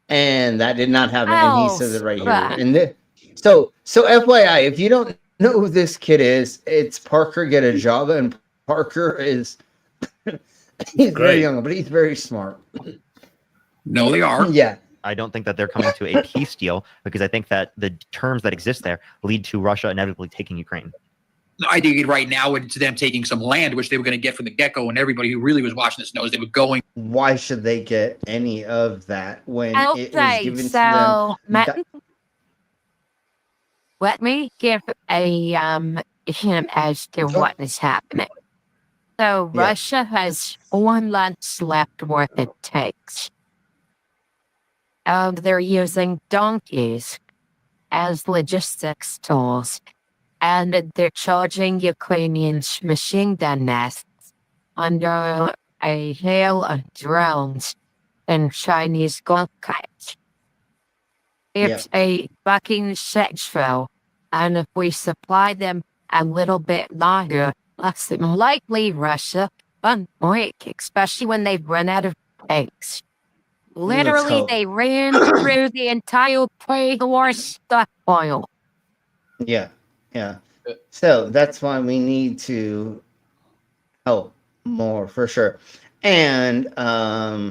And that did not happen. And he says it right here. And so FYI, if you don't know who this kid is, it's Parker Get a Job, and Parker is he's very young, but he's very smart. No, they are. Yeah. I don't think that they're coming to a peace deal because I think that the terms that exist there lead to Russia inevitably taking Ukraine. I think right now it's them taking some land, which they were going to get from the get-go, and everybody who really was watching this knows they were going. Why should they get any of that when it was given to them? Let me give a hint as to what is happening. So Russia has 4 months left worth of tanks. They're using donkeys as logistics tools. And they're charging Ukrainians machine gun nests under a hail of drones and Chinese golf carts. It's a fucking shit show. And if we supply them a little bit longer, less than likely Russia will break, especially when they've run out of tanks. Literally, they ran through the entire pre-war stockpile. Yeah. Yeah. So that's why we need to help more for sure. And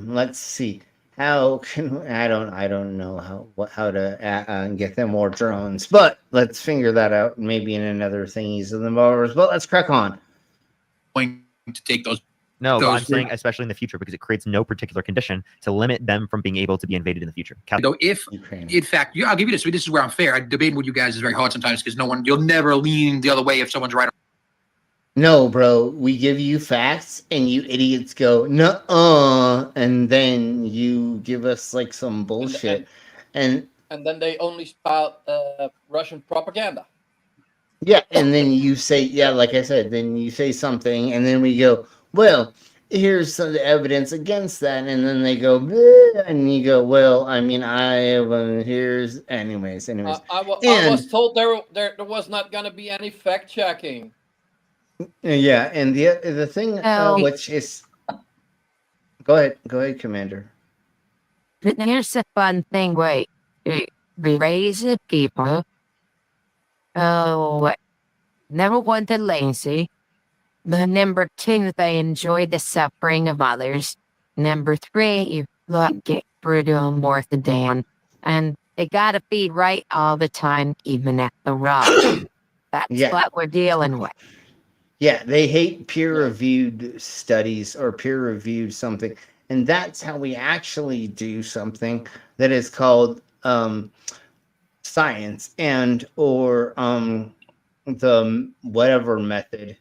let's see. how can I don't know how to get them more drones, but let's figure that out maybe in another thingies of the motors. But let's crack on. Going to take those. No, but I'm saying especially in the future because it creates no particular condition to limit them from being able to be invaded in the future. Though if, in fact, I'll give you this. This is where I'm fair. Debating with you guys is very hard sometimes because you'll never lean the other way if someone's right. No, bro, we give you facts and you idiots go, nuh-uh, and then you give us like some bullshit. And then they only spout Russian propaganda. yeah, and then you say, yeah, like I said, then you say something, and then we go, well, here's some evidence against that, and then they go, bleh, and you go, well, I mean, here's, anyways. I was told there was not going to be any fact checking. Yeah, and the thing, which is, go ahead, Commander. Here's the fun thing, wait, we raise the people. Oh, never wanted lazy. But number 2, they enjoy the suffering of others. Number 3, you get brutal and worth the damn. And they gotta be right all the time, even at the wrong. That's what we're dealing with. Yeah, they hate peer-reviewed studies or peer-reviewed something. And that's how we actually do something that is called science or the whatever method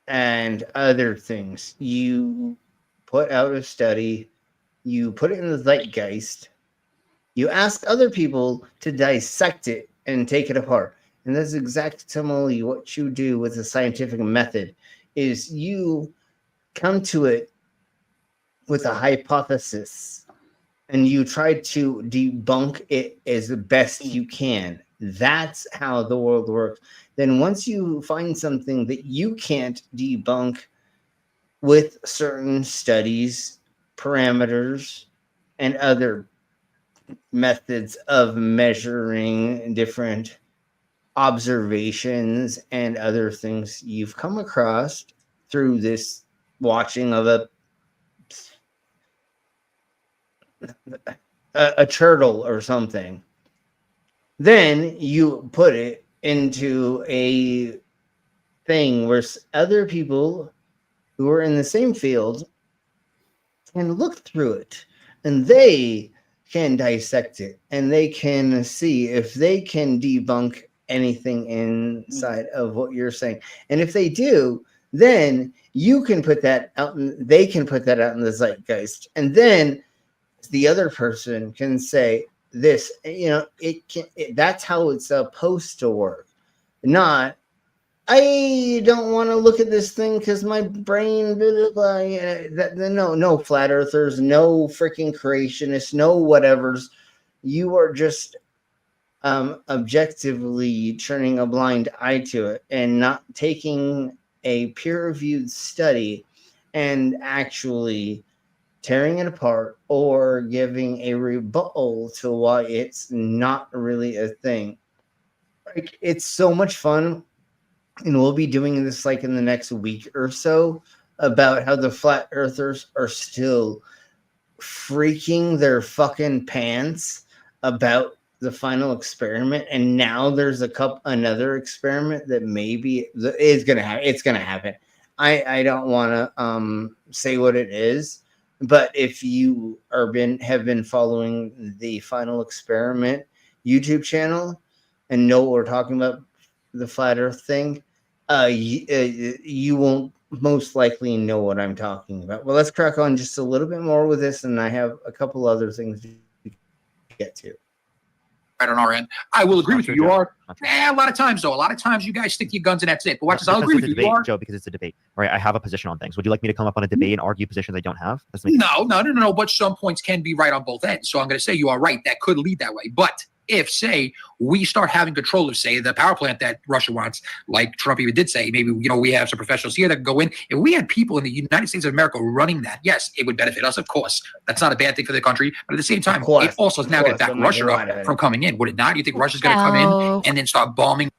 and other things. You put out a study, you put it in the zeitgeist, you ask other people to dissect it and take it apart. And that's exactly what you do with the scientific method, is you come to it with a hypothesis and you try to debunk it as best you can. That's how the world works. Then once you find something that you can't debunk with certain studies, parameters, and other methods of measuring different observations and other things you've come across through this watching of a turtle or something, then you put it into a thing where other people who are in the same field can look through it and they can dissect it and they can see if they can debunk anything inside of what you're saying. And if they do, then you can put that out and they can put that out in the zeitgeist. And then the other person can say this, that's how it's supposed to work. Not, I don't want to look at this thing because my brain, blah, blah, blah. No flat earthers, no freaking creationists, no whatevers. You are just objectively turning a blind eye to it and not taking a peer-reviewed study and actually tearing it apart or giving a rebuttal to why it's not really a thing. Like, it's so much fun, and we'll be doing this like in the next week or so about how the flat earthers are still freaking their fucking pants about the final experiment, and now there's another experiment that maybe is gonna happen. It's gonna happen. I don't want to say what it is, but if you have been following the Final Experiment YouTube channel and know what we're talking about, the flat Earth thing, you won't most likely know what I'm talking about. Well, let's crack on just a little bit more with this, and I have a couple other things to get to. Right on our end, I will agree with you. You are a lot of times, though. A lot of times, you guys stick to your guns and that's it. But watch this. I'll agree with you. You are, Joe, because it's a debate. Right? I have a position on things. Would you like me to come up on a debate and argue positions I don't have? No. But some points can be right on both ends. So I'm going to say you are right. That could lead that way. But if, say, we start having control of, say, the power plant that Russia wants, like Trump even did say, maybe, we have some professionals here that can go in. If we had people in the United States of America running that, yes, it would benefit us, of course. That's not a bad thing for the country. But at the same time, it also is now going to back Russia up from coming in. Would it not? You think Russia's going to come in and then start bombing?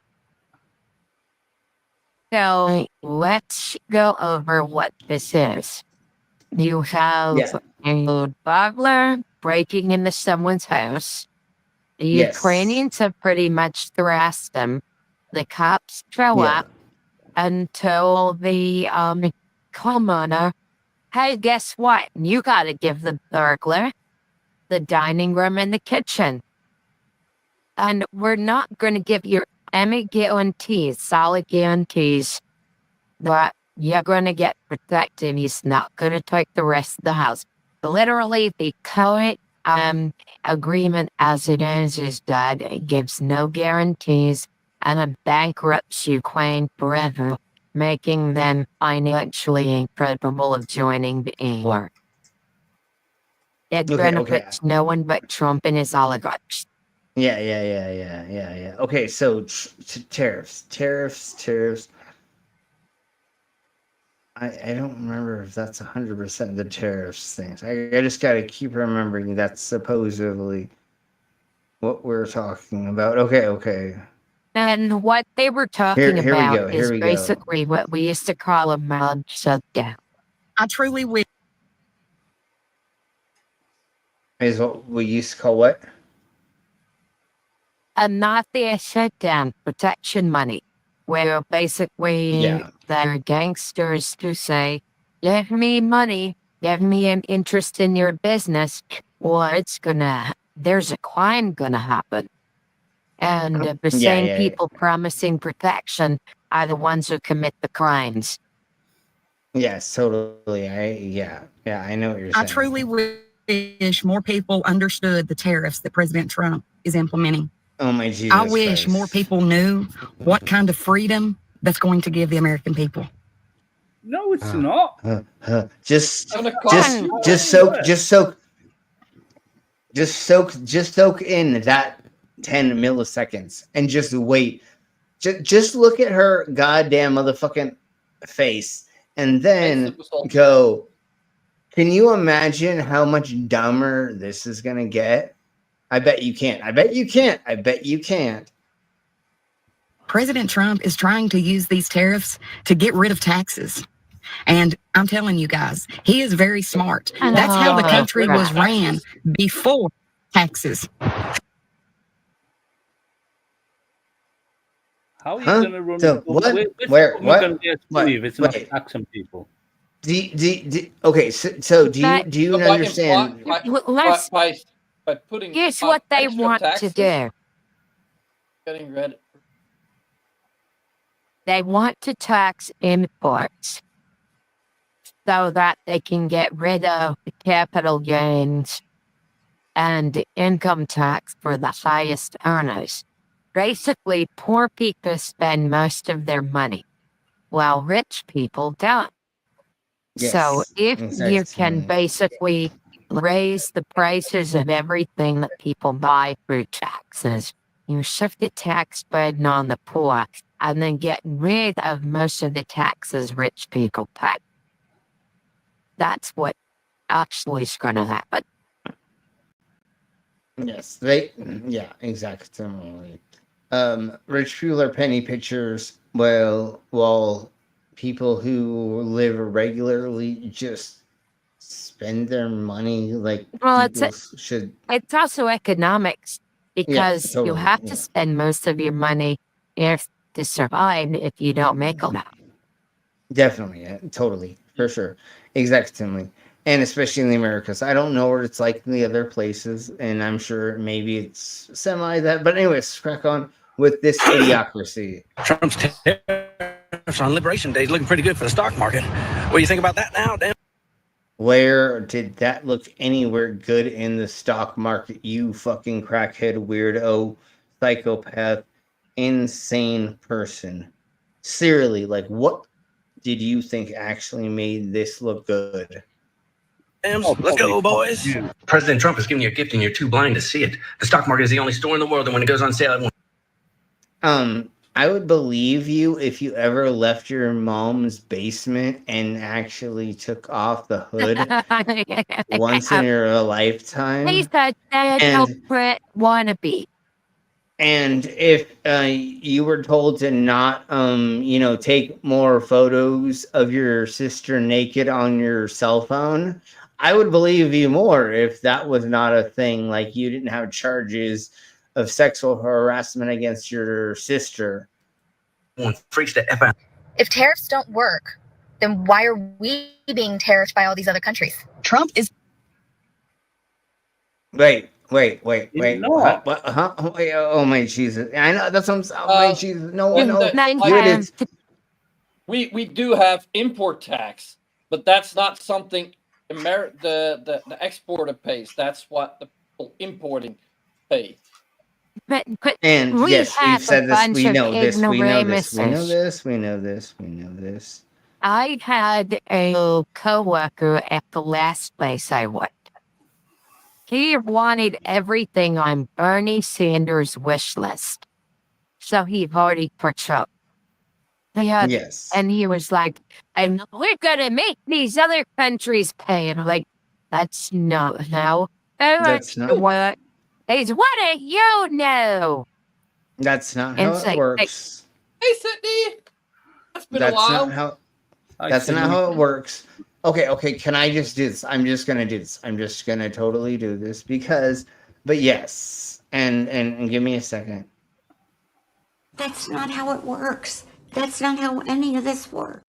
So let's go over what this is. You have a burglar breaking into someone's house. The Ukrainians have pretty much thrashed them. The cops show up and tell the homeowner, hey, guess what? You got to give the burglar the dining room and the kitchen. And we're not going to give you any guarantees, solid guarantees, that you're going to get protected. He's not going to take the rest of the house. Literally, the current agreement as it is that it gives no guarantees and it bankrupts Ukraine forever, making them financially incapable of joining the EU. It benefits no one but Trump and his oligarchs. Yeah. Okay, so tariffs. I don't remember if that's 100% the tariffs things. I just got to keep remembering that's supposedly what we're talking about. Okay. And what they were talking about is basically what we used to call a mild shutdown. I truly wish. Is what we used to call what? A mafia shutdown, protection money, where basically they're gangsters who say, give me money, give me an interest in your business, or there's a crime gonna happen. And the same people promising protection are the ones who commit the crimes. Yes, totally. I know what you're saying. I truly wish more people understood the tariffs that President Trump is implementing. Oh my Jesus! I wish more people knew what kind of freedom that's going to give the American people. No, it's not. Just soak in that 10 milliseconds and just wait. Just look at her goddamn motherfucking face and then go, can you imagine how much dumber this is gonna get? I bet you can't. President Trump is trying to use these tariffs to get rid of taxes. And I'm telling you guys, he is very smart. That's how the country was ran before taxes. How are you going to run? So what? Where? What? If it's not taxing people. Okay. So do you understand? By putting here's what they want to do. Getting rid. They want to tax imports so that they can get rid of the capital gains and income tax for the highest earners. Basically, poor people spend most of their money, while rich people don't. Yes, so if you can basically raise the prices of everything that people buy through taxes, you shift the tax burden on the poor, and then get rid of most of the taxes rich people pay. That's what actually is going to happen. Yes, exactly. Rich people are penny pitchers, while people who live regularly just spend their money like should. It's also economics, because you have to spend most of your money to survive if you don't make enough. Definitely, totally, for sure, exactly. And especially in the Americas. I don't know what it's like in the other places, and I'm sure maybe it's semi that. But anyways, crack on with this idiocracy. Trump's tariffs on Liberation Day is looking pretty good for the stock market. What do you think about that now, Dan? Where did that look anywhere good in the stock market, you fucking crackhead, weirdo, psychopath, insane person? Seriously, like, what did you think actually made this look good? Let's go, boys. President Trump is giving you a gift and you're too blind to see it. The stock market is the only store in the world that when it goes on sale, I would believe you if you ever left your mom's basement and actually took off the hood once in your lifetime. He's a culprit wannabe. And if you were told to not, take more photos of your sister naked on your cell phone, I would believe you more if that was not a thing. Like you didn't have charges of sexual harassment against your sister. Freaks the F out. If tariffs don't work, then why are we being tariffed by all these other countries? Trump is. Wait. What? Huh? Oh my Jesus! I know that's what I'm saying. Oh my Jesus! No. We do have import tax, but that's not something the exporter pays. That's what the people importing pay. But and we yes, have we've said a this. bunch We of know this. We know this. We know ignoramuses. this. We know this. We know this. I had a coworker at the last place I worked. He wanted everything on Bernie Sanders' wish list. So he voted for Trump. Yes. And he was like, and we're going to make these other countries pay. And I'm like, that's not how That's not. what. He's, what do you know? That's not And how it's it like, works. Hey, Sydney. It's been a That's while. not how. That's not how it works. Okay. Can I just do this? I'm just gonna do this. I'm just gonna totally do this because. But yes, and give me a second. That's not how it works. That's not how any of this works.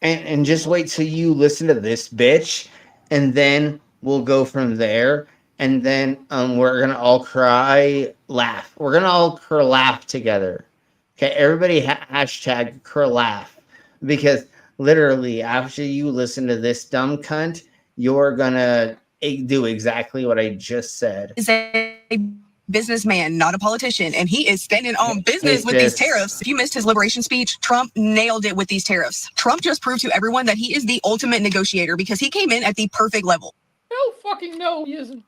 And just wait till you listen to this bitch, and then we'll go from there. And then we're gonna all laugh. We're gonna all laugh together. Okay, everybody hashtag laugh, because literally after you listen to this dumb cunt, you're gonna do exactly what I just said. Is a businessman, not a politician, and he is standing on business with these tariffs. If you missed his liberation speech, Trump nailed it with these tariffs. Trump just proved to everyone that he is the ultimate negotiator because he came in at the perfect level. No fucking no, he isn't.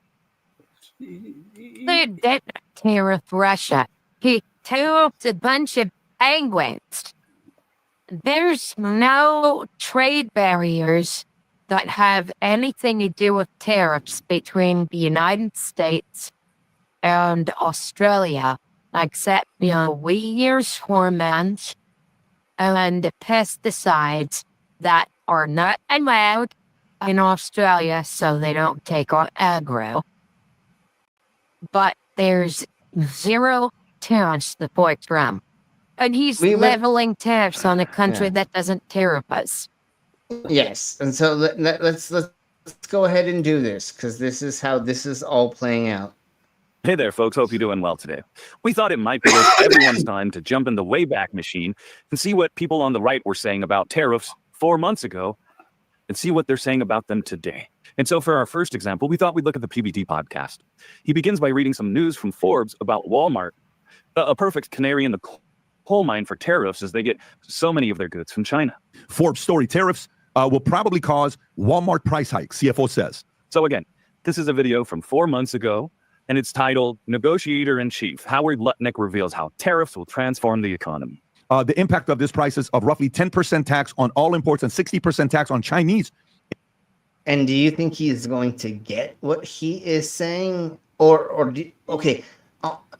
They didn't tariff Russia. He tariffed a bunch of penguins. There's no trade barriers that have anything to do with tariffs between the United States and Australia, except, we use hormones and pesticides that are not allowed in Australia, so they don't take on aggro. But there's zero tariffs for Trump. And he's leveling tariffs on a country that doesn't tariff us. Yes, and so let's go ahead and do this, because this is how this is all playing out. Hey there, folks. Hope you're doing well today. We thought it might be worth everyone's time to jump in the Wayback Machine and see what people on the right were saying about tariffs 4 months ago and see what they're saying about them today. And so for our first example, we thought we'd look at the PBD podcast. He begins by reading some news from Forbes about Walmart, a perfect canary in the coal mine for tariffs as they get so many of their goods from China. Forbes story, tariffs will probably cause Walmart price hikes, CFO says. So again, this is a video from 4 months ago, and it's titled Negotiator-in-Chief. Howard Lutnick reveals how tariffs will transform the economy. The impact of this price is of roughly 10% tax on all imports and 60% tax on Chinese. And do you think he's going to get what he is saying?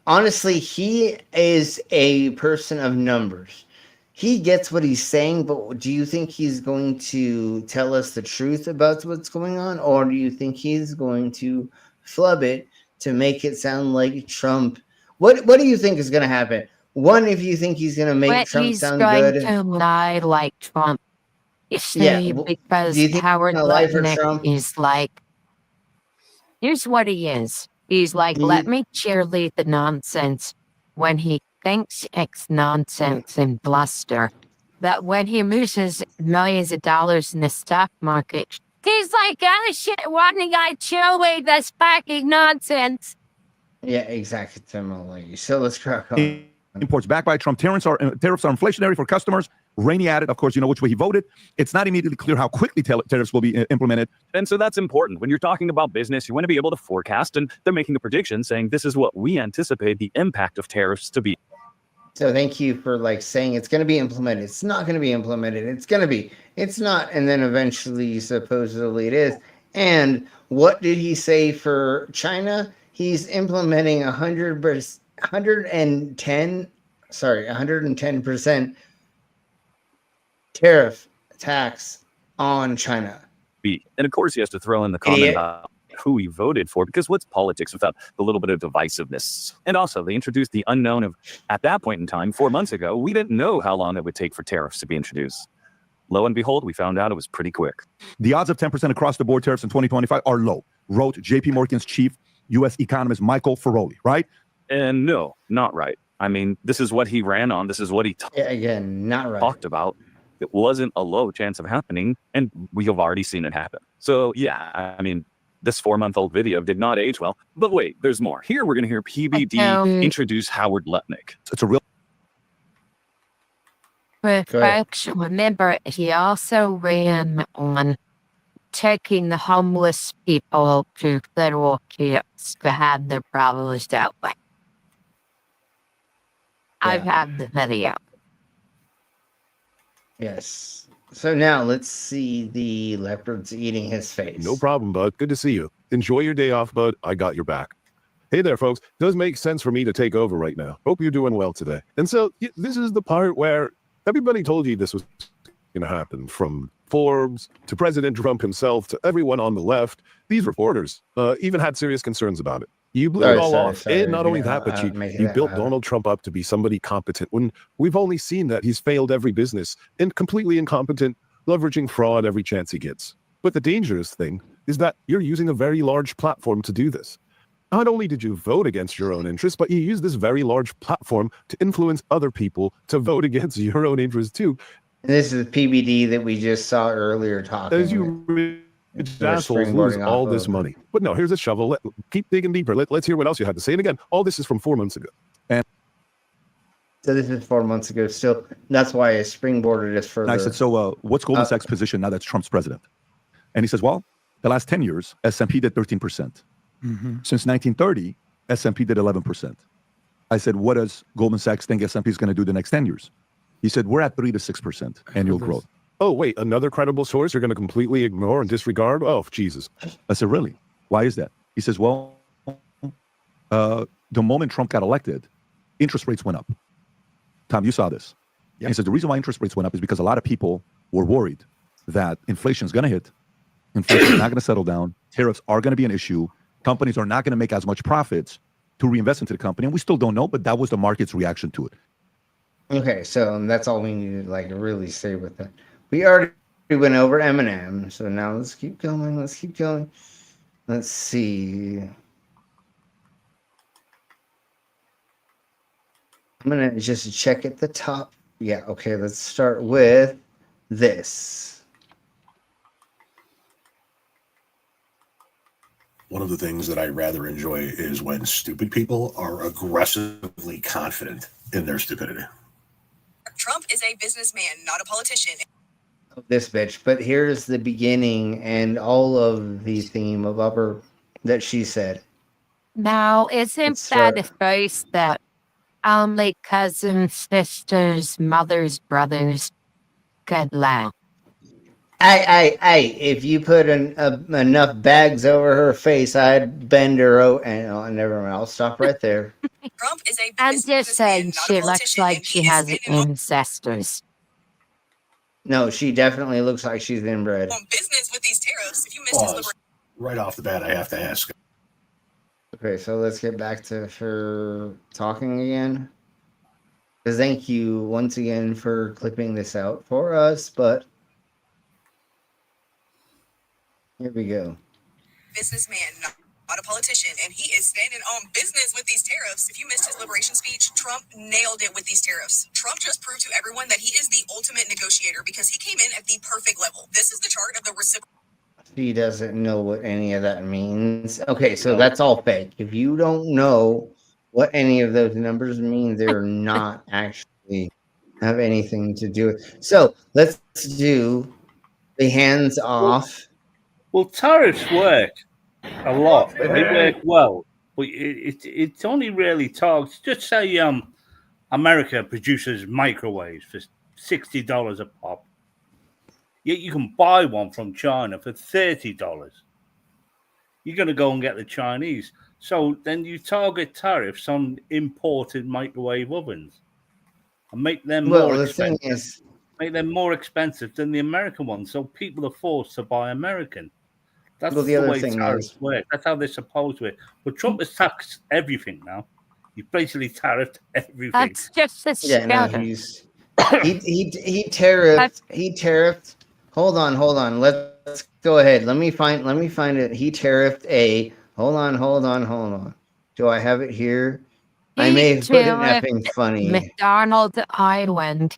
Honestly, he is a person of numbers. He gets what he's saying, but do you think he's going to tell us the truth about what's going on? Or do you think he's going to flub it to make it sound like Trump? What do you think is going to happen? One, if you think he's going to make Trump sound good. He's going to lie like Trump. Because Howard Lutnick is like, here's what he is. He's like, let me cheerlead the nonsense when he thinks it's nonsense and bluster. But when he loses millions of dollars in the stock market, he's like, oh shit, why did I cheerlead this fucking nonsense? Yeah, exactly. So let's crack on. Imports backed by Trump. Tariffs are inflationary for customers. Rainey added, of course, you know which way he voted. It's not immediately clear how quickly tariffs will be implemented. And so that's important. When you're talking about business, you want to be able to forecast, and they're making a prediction saying this is what we anticipate the impact of tariffs to be. So thank you for saying it's going to be implemented. It's not going to be implemented. It's going to be. It's not. And then eventually, supposedly it is. And what did he say for China? He's implementing 100%. 110% tariff tax on China. And of course, he has to throw in the comment about who he voted for, because what's politics without the little bit of divisiveness? And also, they introduced the unknown of, at that point in time, 4 months ago, we didn't know how long it would take for tariffs to be introduced. Lo and behold, we found out it was pretty quick. The odds of 10% across the board tariffs in 2025 are low, wrote JP Morgan's chief U.S. economist Michael Feroli, right? And no, not right. I mean, this is what he ran on. This is what he talked about. It wasn't a low chance of happening, and we have already seen it happen. So, yeah, I mean, this 4-month-old video did not age well. But wait, there's more. Here we're going to hear PBD introduce Howard Lutnick. It's a real... But folks, remember, he also ran on taking the homeless people to federal camps to have their problems dealt with. I've had the video. Yes. So now let's see the leopards eating his face. No problem, bud. Good to see you. Enjoy your day off, bud. I got your back. Hey there, folks. Does make sense for me to take over right now. Hope you're doing well today. And so this is the part where everybody told you this was going to happen, from Forbes to President Trump himself to everyone on the left. These reporters even had serious concerns about it. You blew it all off. And not only that, but you built Donald Trump up to be somebody competent when we've only seen that he's failed every business and completely incompetent, leveraging fraud every chance he gets. But the dangerous thing is that you're using a very large platform to do this. Not only did you vote against your own interests, but you used this very large platform to influence other people to vote against your own interests too. And this is PBD that we just saw earlier talking. As you assholes lose all this money. But no, here's a shovel. Keep digging deeper. Let's hear what else you had to say. And again, all this is from 4 months ago. And so this is 4 months ago still. That's why I springboarded us further. And I said, so what's Goldman Sachs' position now that Trump's president? And he says, well, the last 10 years, S&P did 13%. Since 1930, S&P did 11%. I said, what does Goldman Sachs think S&P is going to do the next 10 years? He said, we're at 3 to 6% annual growth. Oh, wait, another credible source you're going to completely ignore and disregard? Oh, Jesus. I said, really? Why is that? He says, well, the moment Trump got elected, interest rates went up. Tom, you saw this. Yep. He said, the reason why interest rates went up is because a lot of people were worried that inflation is going to hit. Inflation is not going to settle down. Tariffs are going to be an issue. Companies are not going to make as much profits to reinvest into the company. And we still don't know, but that was the market's reaction to it. Okay, so that's all we need to really say with that. We already went over Eminem, so now let's keep going. Let's keep going. Let's see. I'm going to just check at the top. Yeah, okay, let's start with this. One of the things that I rather enjoy is when stupid people are aggressively confident in their stupidity. Trump is a businessman, not a politician. This bitch, but here's the beginning and all of the theme of upper that she said. Now, isn't that a phrase that only cousins, sisters, mothers, brothers could laugh? If you put enough bags over her face, I'd bend her out. And never mind, I'll stop right there. Trump is a I'm just saying she looks like she has ancestors. No, she definitely looks like she's inbred. Business with these tariffs. If you missed his right off the bat, I have to ask. Okay, so let's get back to her talking again. Thank you once again for clipping this out for us, but here we go. businessman, not a politician, and he is standing on business with these tariffs. If you missed his liberation speech, Trump nailed it with these tariffs. Trump just proved to everyone that he is the ultimate negotiator because he came in at the perfect level. This is the chart of the reciprocal. She doesn't know what any of that means. Okay, so that's all fake. If you don't know what any of those numbers mean, they're not actually have anything to do with. So let's do the hands off. Well, tariffs work a lot. They work well, but it only really talks. Just say America produces microwaves for $60 a pop. Yet you can buy one from China for $30. You're going to go and get the Chinese. So then you target tariffs on imported microwave ovens and make them Well, more the thing expensive. is, Make them more expensive than the American ones, so people are forced to buy American. That's well, the the other way thing tariffs is, work. That's how they're supposed to work. But Trump has taxed everything now. He's basically tariffed everything. That's just a yeah, no, scandal. he tariffed. Hold on. Let's go ahead. Let me find it. He tariffed a. Hold on. Do I have it here? I may have put it effing funny. McDonald Island,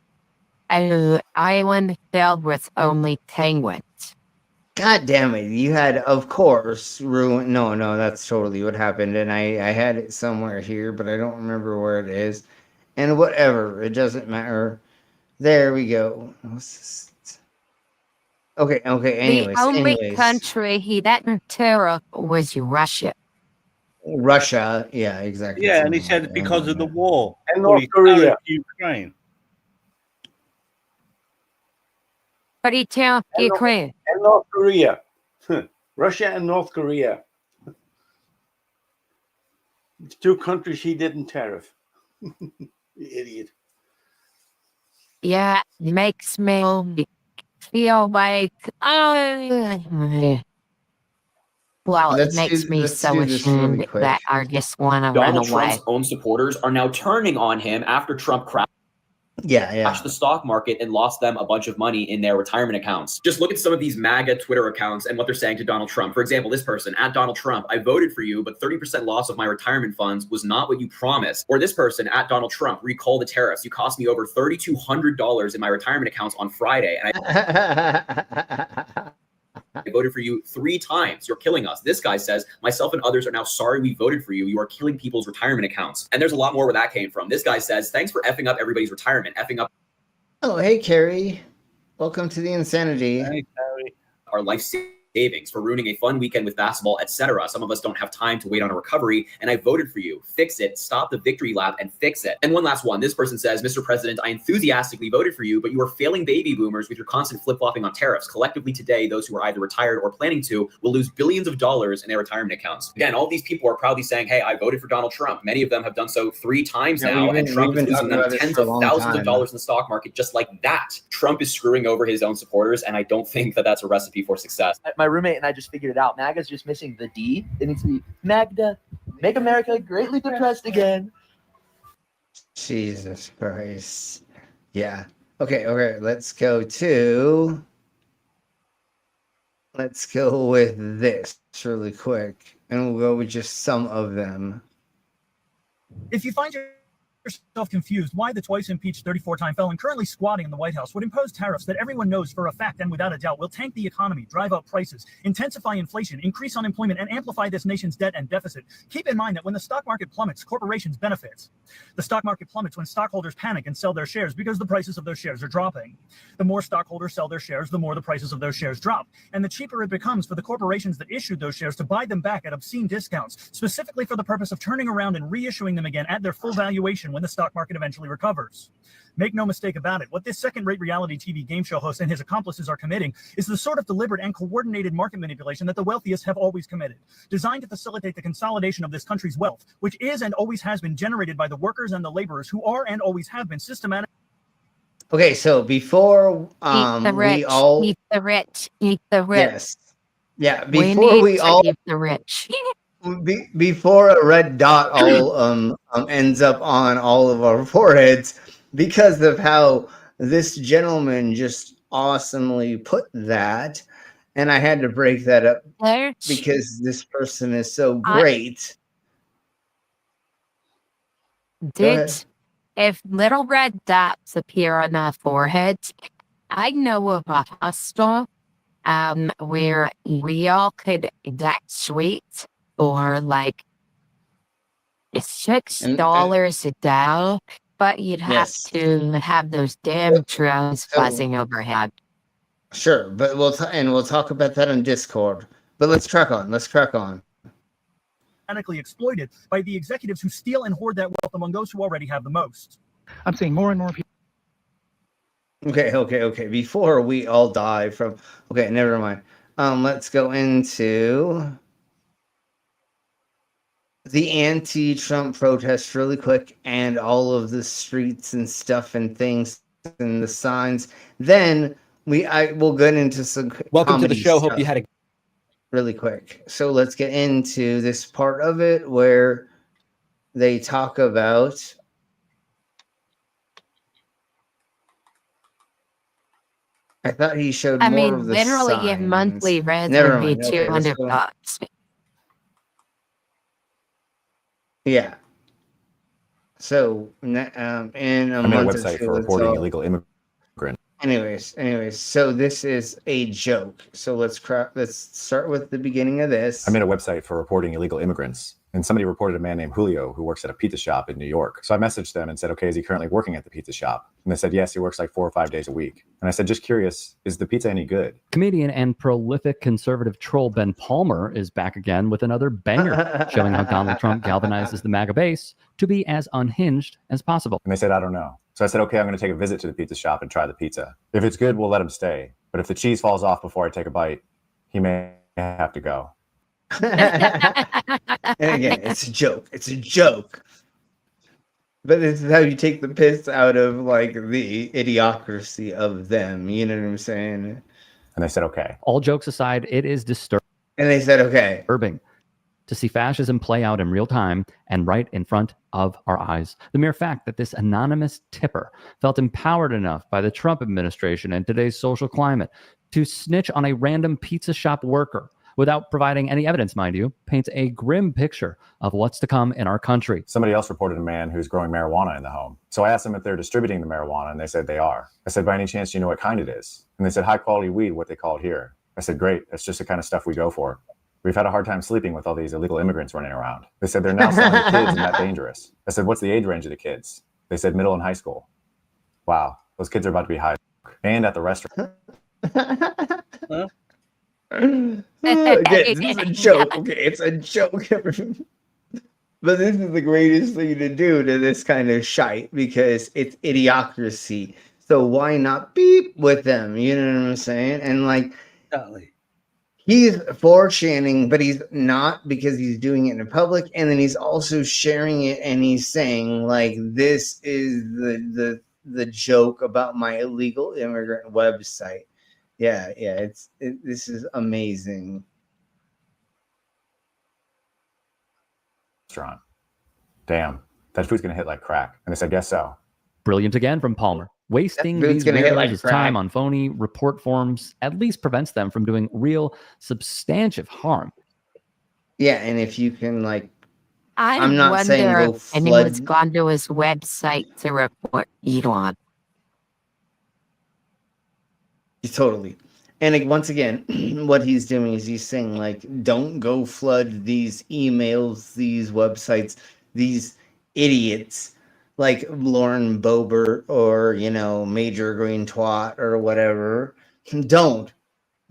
an island filled with only penguins. God damn it! You had, of course, ruined. No, that's totally what happened, and I had it somewhere here, but I don't remember where it is. And whatever, it doesn't matter. There we go. Okay. The only country he didn't tariff was Russia. Russia, yeah, exactly. Yeah, and he said it's because of the war. And But North he Korea. tariffed Ukraine. But he tariffed Ukraine. And North Korea. Russia and North Korea. It's two countries he didn't tariff. You idiot. Yeah, it makes me feel like, well, it makes me so ashamed that I just want to run Donald away. Trump's own supporters are now turning on him after Trump crashed the stock market and lost them a bunch of money in their retirement accounts. Just look at some of these MAGA Twitter accounts and what they're saying to Donald Trump. For example, this person, at Donald Trump, I voted for you, but 30% loss of my retirement funds was not what you promised. Or this person, at Donald Trump, recall the tariffs. You cost me over $3,200 in my retirement accounts on Friday. And I voted for you 3 times. You're killing us. This guy says, myself and others are now sorry we voted for you. You are killing people's retirement accounts. And there's a lot more where that came from. This guy says, thanks for effing up everybody's retirement. Effing up. Oh, hey, Carrie. Welcome to the insanity. Hey, Carrie. Our life savings, for ruining a fun weekend with basketball, etc. Some of us don't have time to wait on a recovery, and I voted for you. Fix it. Stop the victory lap and fix it. And one last one. This person says, Mr. President, I enthusiastically voted for you, but you are failing baby boomers with your constant flip-flopping on tariffs. Collectively today, those who are either retired or planning to will lose billions of dollars in their retirement accounts. Again, all these people are proudly saying, hey, I voted for Donald Trump. Many of them have done so 3 times now, and Trump is losing them tens of thousands of dollars in the stock market just like that. Trump is screwing over his own supporters, and I don't think that that's a recipe for success. My roommate and I just figured it out. MAGA's just missing the D. It needs to be Magda, make America greatly depressed again. Jesus Christ. Yeah. Okay. Let's go with this really quick, and we'll go with just some of them. If you find yourself confused why the twice impeached 34-time felon currently squatting in the White House would impose tariffs that everyone knows for a fact and without a doubt will tank the economy, drive up prices, intensify inflation, increase unemployment, and amplify this nation's debt and deficit, keep in mind that when the stock market plummets, corporations benefit. The stock market plummets when stockholders panic and sell their shares because the prices of those shares are dropping. The more stockholders sell their shares, the more the prices of those shares drop, and the cheaper it becomes for the corporations that issued those shares to buy them back at obscene discounts, specifically for the purpose of turning around and reissuing them again at their full valuation when the stock market eventually recovers. Make no mistake about it, what this second-rate reality TV game show host and his accomplices are committing is the sort of deliberate and coordinated market manipulation that the wealthiest have always committed, designed to facilitate the consolidation of this country's wealth, which is and always has been generated by the workers and the laborers who are and always have been systematic. Okay, so before Eat the rich, we all eat the rich, eat the rich. Yes. Yeah, We before need we to all eat the rich. before a red dot all ends up on all of our foreheads because of how this gentleman just awesomely put that, and I had to break that up because this person is so great. If little red dots appear on our foreheads, I know of a hostel where we all could get sweets for like $6 a day, but you'd have to have those damn drones buzzing overhead. Sure, but we'll talk about that on Discord. But let's crack on. Exploited by the executives who steal and hoard that wealth among those who already have the most. I'm seeing more and more people. Okay. Before we all die from... Okay, never mind. Let's go into... the anti-Trump protests really quick, and all of the streets and stuff and things and the signs. Then I will get into some Welcome to the comedy show. Hope stuff you had a really quick. So let's get into this part of it where they talk about I thought he showed I more mean, of the literally, your signs. monthly rent Never would be mind. Okay, let's go. $200. Yeah. So in a I made a month or website two, for it's reporting all- illegal immigrants. Anyways, so this is a joke. So let's start with the beginning of this. I made a website for reporting illegal immigrants, and somebody reported a man named Julio who works at a pizza shop in New York. So I messaged them and said, okay, is he currently working at the pizza shop? And they said, yes, he works like 4 or 5 days a week. And I said, just curious, is the pizza any good? Comedian and prolific conservative troll Ben Palmer is back again with another banger, showing how Donald Trump galvanizes the MAGA base to be as unhinged as possible. And they said, I don't know. So I said, okay, I'm going to take a visit to the pizza shop and try the pizza. If it's good, we'll let him stay. But if the cheese falls off before I take a bite, he may have to go. And again, it's a joke. It's a joke. But this is how you take the piss out of like the idiocracy of them. You know what I'm saying? And they said, okay. All jokes aside, it is disturbing. And they said, okay. To see fascism play out in real time and right in front of our eyes. The mere fact that this anonymous tipper felt empowered enough by the Trump administration and today's social climate to snitch on a random pizza shop worker without providing any evidence, mind you, paints a grim picture of what's to come in our country. Somebody else reported a man who's growing marijuana in the home. So I asked them if they're distributing the marijuana, and they said they are. I said, by any chance, do you know what kind it is? And they said, high quality weed, what they call it here. I said, great, that's just the kind of stuff we go for. We've had a hard time sleeping with all these illegal immigrants running around. They said they're now selling to kids and that dangerous. I said, what's the age range of the kids? They said middle and high school. Wow, those kids are about to be high. And at the restaurant. Again, this is a joke. Okay, it's a joke. But this is the greatest thing to do to this kind of shite because it's idiocracy. So why not beep with them? You know what I'm saying? And like, he's for chanting, but he's not because he's doing it in public. And then he's also sharing it, and he's saying like, "This is the joke about my illegal immigrant website." Yeah, this is amazing. Restaurant. Damn, that food's gonna hit like crack. And they said, guess so. Brilliant again from Palmer. Wasting That food's these gonna hit like weirdos' crack. time on phony report forms at least prevents them from doing real substantive harm. Yeah, and if you can like, I I'm not saying wonder go if anyone's flood. gone to his website to report Elon. Totally. And like, once again, what he's doing is he's saying like, don't go flood these emails, these websites, these idiots like Lauren Boebert or, you know, Major Green Twat or whatever. Don't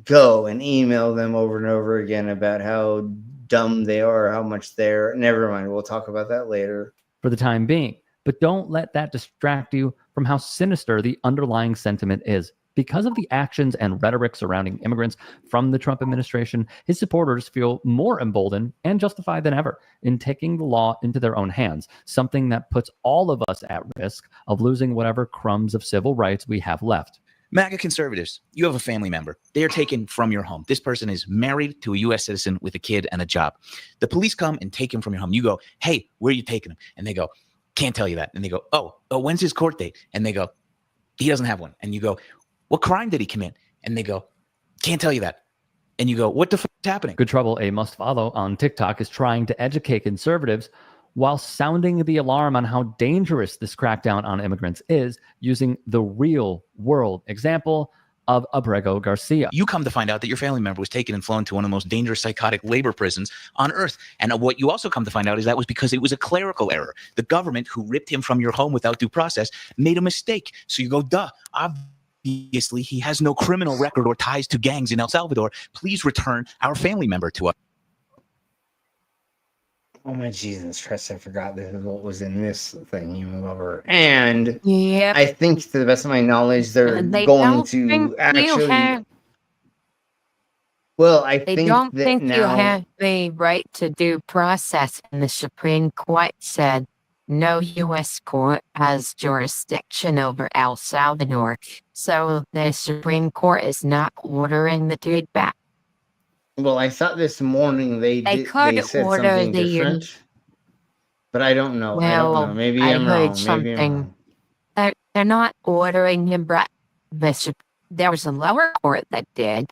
go and email them over and over again about how dumb they are, how much they're. Never mind. We'll talk about that later. For the time being. But don't let that distract you from how sinister the underlying sentiment is. Because of the actions and rhetoric surrounding immigrants from the Trump administration, his supporters feel more emboldened and justified than ever in taking the law into their own hands, something that puts all of us at risk of losing whatever crumbs of civil rights we have left. MAGA conservatives, you have a family member. They are taken from your home. This person is married to a U.S. citizen with a kid and a job. The police come and take him from your home. You go, hey, where are you taking him? And they go, can't tell you that. And they go, oh, when's his court date? And they go, he doesn't have one. And you go, what crime did he commit? And they go, can't tell you that. And you go, what the fuck is happening? Good Trouble, a must follow on TikTok, is trying to educate conservatives while sounding the alarm on how dangerous this crackdown on immigrants is, using the real world example of Abrego Garcia. You come to find out that your family member was taken and flown to one of the most dangerous psychotic labor prisons on earth. And what you also come to find out is that was because it was a clerical error. The government, who ripped him from your home without due process, made a mistake. So you go, duh, obviously he has no criminal record or ties to gangs in El Salvador. Please return our family member to us. Oh my Jesus Christ, I forgot this is what was in this thing you move over. And I think to the best of my knowledge, they're going to actually Well, I They think don't that think you now. have the right to due process, and the Supreme Court said no U.S. court has jurisdiction over El Salvador. So the Supreme Court is not ordering the dude back. Well, I thought this morning they could said order something the different, but I don't know. I don't know. well, Maybe I I'm heard wrong. Maybe I'm something. wrong. They're not ordering him back. There was a lower court that did,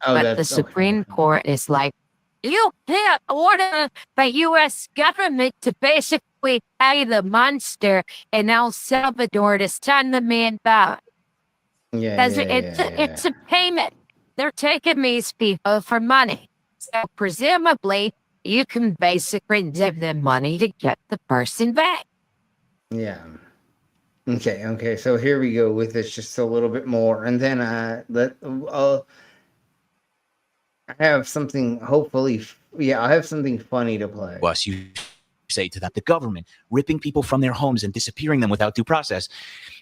Oh, but the that's Supreme Court is like, you can't order the U.S. government to basically pay the monster in El Salvador to send the man back. Yeah, Because yeah. it's a payment. They're taking these people for money. So presumably, you can basically give them money to get the person back. Yeah. Okay. So here we go with this just a little bit more, and then I have something. Hopefully, I have something funny to play. Us, you say to that the government ripping people from their homes and disappearing them without due process.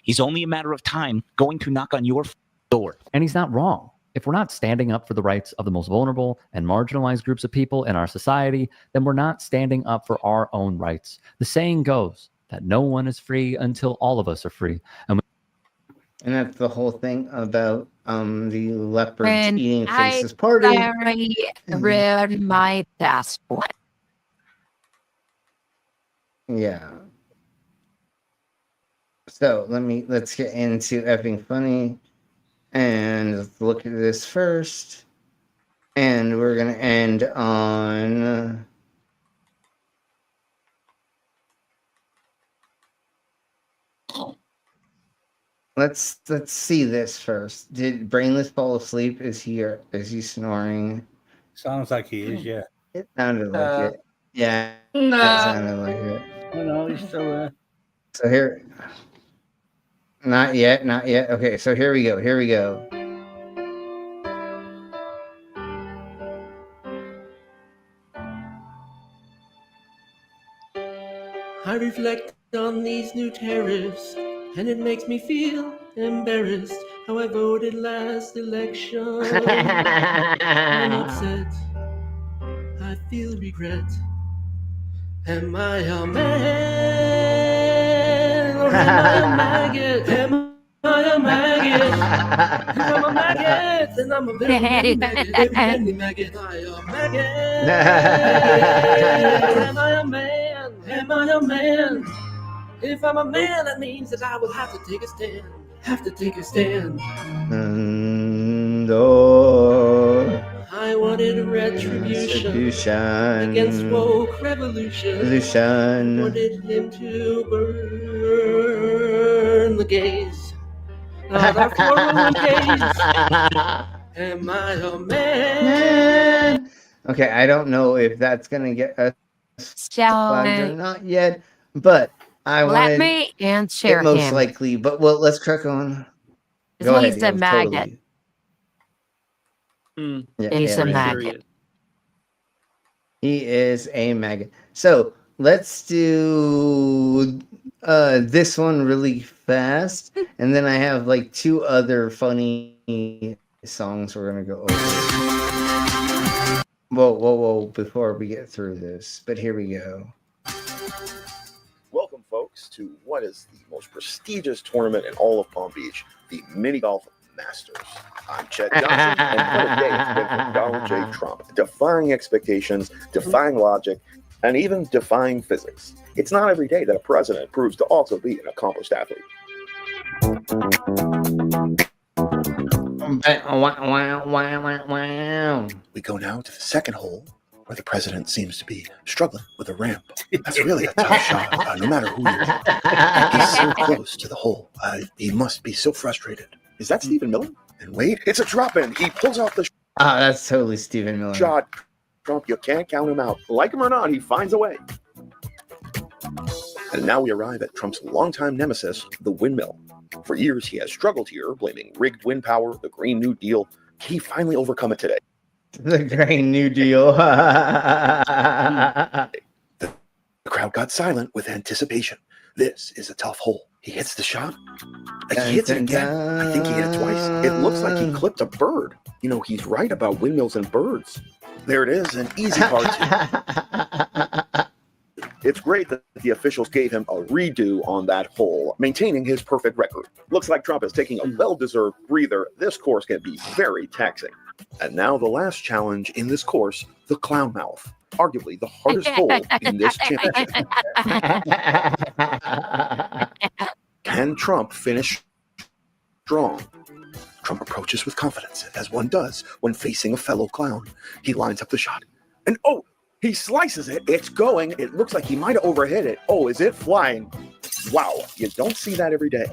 He's only a matter of time going to knock on your door. And he's not wrong. If we're not standing up for the rights of the most vulnerable and marginalized groups of people in our society, then we're not standing up for our own rights. The saying goes that no one is free until all of us are free. And that's the whole thing about the leopards And eating I faces party. read my passport. Yeah. So let's get into effing funny, and let's look at this first, and we're gonna end on. Let's see this first. Did Brainless fall asleep? Is he snoring? Sounds like he is, yeah. It sounded like it. Yeah. No. It sounded like it. No, he's still there. So here. Not yet. Okay, so here we go. I reflect on these new tariffs, and it makes me feel embarrassed how I voted last election. I'm upset. I feel regret. Am I a man or am I a maggot? Am I a maggot? If I'm a maggot, then I'm a very maggot. Every maggot, I am a maggot. Am I a man? Am I a man? If I'm a man, that means that I will have to take a stand. I wanted retribution against woke revolution. I wanted him to burn the gays, not our 401ks. Am I a man? Okay, I don't know if that's gonna get us flagged or not yet, but Let me answer it most him. likely. But well, let's crack on. Go ahead. He's a maggot. He's a maggot. He is a maggot. So let's do this one really fast, and then I have like two other funny songs we're gonna go over. Whoa! Before we get through this, but here we go. Welcome, folks, to what is the most prestigious tournament in all of Palm Beach, the Mini Golf Masters. I'm Chet Johnson, and what a day it's been for Donald J. Trump, defying expectations, defying logic, and even defying physics. It's not every day that a president proves to also be an accomplished athlete. Wow. We go now to the second hole, where the president seems to be struggling with a ramp. That's really a tough shot, no matter who you are. He's so close to the hole. He must be so frustrated. Is that Stephen Miller? And wait, it's a drop-in. He pulls off the that's totally Stephen Miller. shot. Trump, you can't count him out. Like him or not, he finds a way. And now we arrive at Trump's longtime nemesis, the windmill. For years, he has struggled here, blaming rigged wind power, the Green New Deal. He finally overcome it today. The Green New Deal. The crowd got silent with anticipation. This is a tough hole. He hits the shot. He hits it again. I think he hit it twice. It looks like he clipped a bird. You know, he's right about windmills and birds. There it is, an easy part two. It's great that the officials gave him a redo on that hole, maintaining his perfect record. Looks like Trump is taking a well-deserved breather. This course can be very taxing. And now the last challenge in this course, the clown mouth. Arguably the hardest hole in this championship. Can Trump finish strong? Trump approaches with confidence, as one does when facing a fellow clown. He lines up the shot. And oh, he slices it. It's going. It looks like he might have overhit it. Oh, is it flying? Wow, you don't see that every day.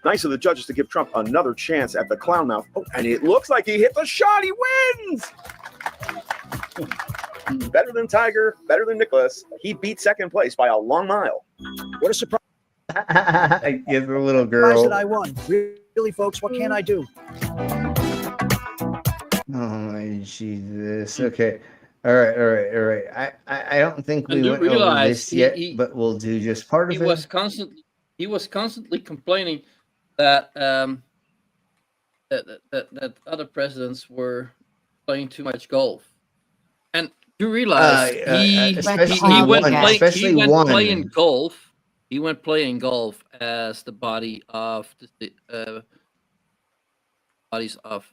Nice of the judges to give Trump another chance at the clown mouth. Oh, and it looks like he hit the shot. He wins. Better than Tiger, better than Nicholas. He beat second place by a long mile. What a surprise. Give the little girl. That I won. Really, folks, what can I do? Oh my Jesus. Okay. All right. I don't think we went over this yet, but we'll do just part of it. He was constantly complaining that that other presidents were playing too much golf, and you realize he went playing golf. He went playing golf as the body of the bodies of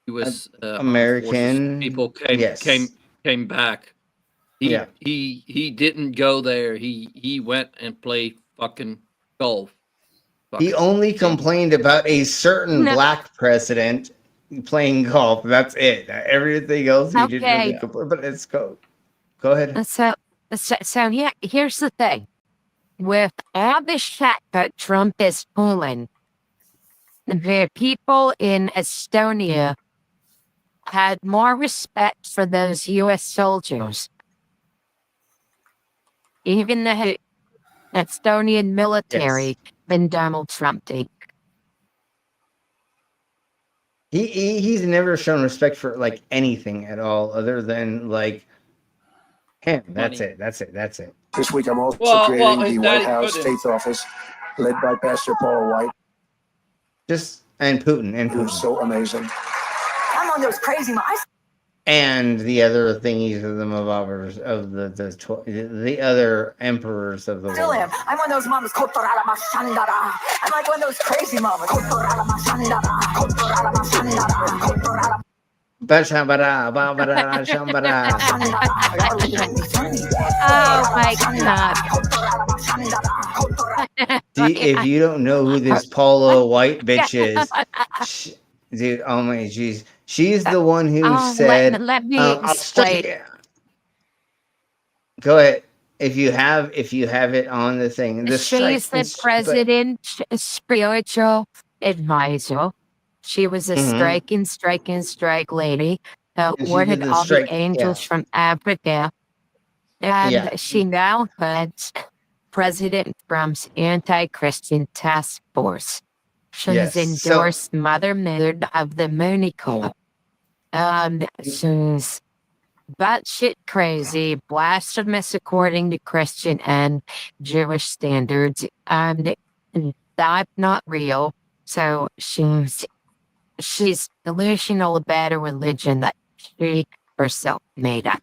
U.S. American people came back. He didn't go there. He went and played fucking golf. He only complained about a certain black president playing golf. That's it. Everything else he didn't really complain. But it's go ahead. So yeah, here's the thing. With all the shit that Trump is pulling, the people in Estonia had more respect for those U.S. soldiers. Even the Estonian military than Donald Trump did. He's never shown respect for like anything at all other than like him. That's it. This week I'm also creating the White House State Office, led by Pastor Paul White. And Putin. Who's so amazing. I'm on those crazy And the other thingies of the Mobabers of the other emperors of the Still world. am. I'm one of those mamas. I'm like one of those crazy mamas. Oh my God. If you don't know who this Paula White bitch is, dude, oh my jeez. She's the one who said, let me explain. Go ahead. If you have it on the thing. She's the president's spiritual advisor. She was a strike lady that ordered all the angels from Africa. And she now heads President Trump's anti-Christian task force. She's endorsed Mother Mode of the Mooney Club. She's batshit crazy, blasphemous according to Christian and Jewish standards, and that's not real. So she's delusional about a religion that she herself made up.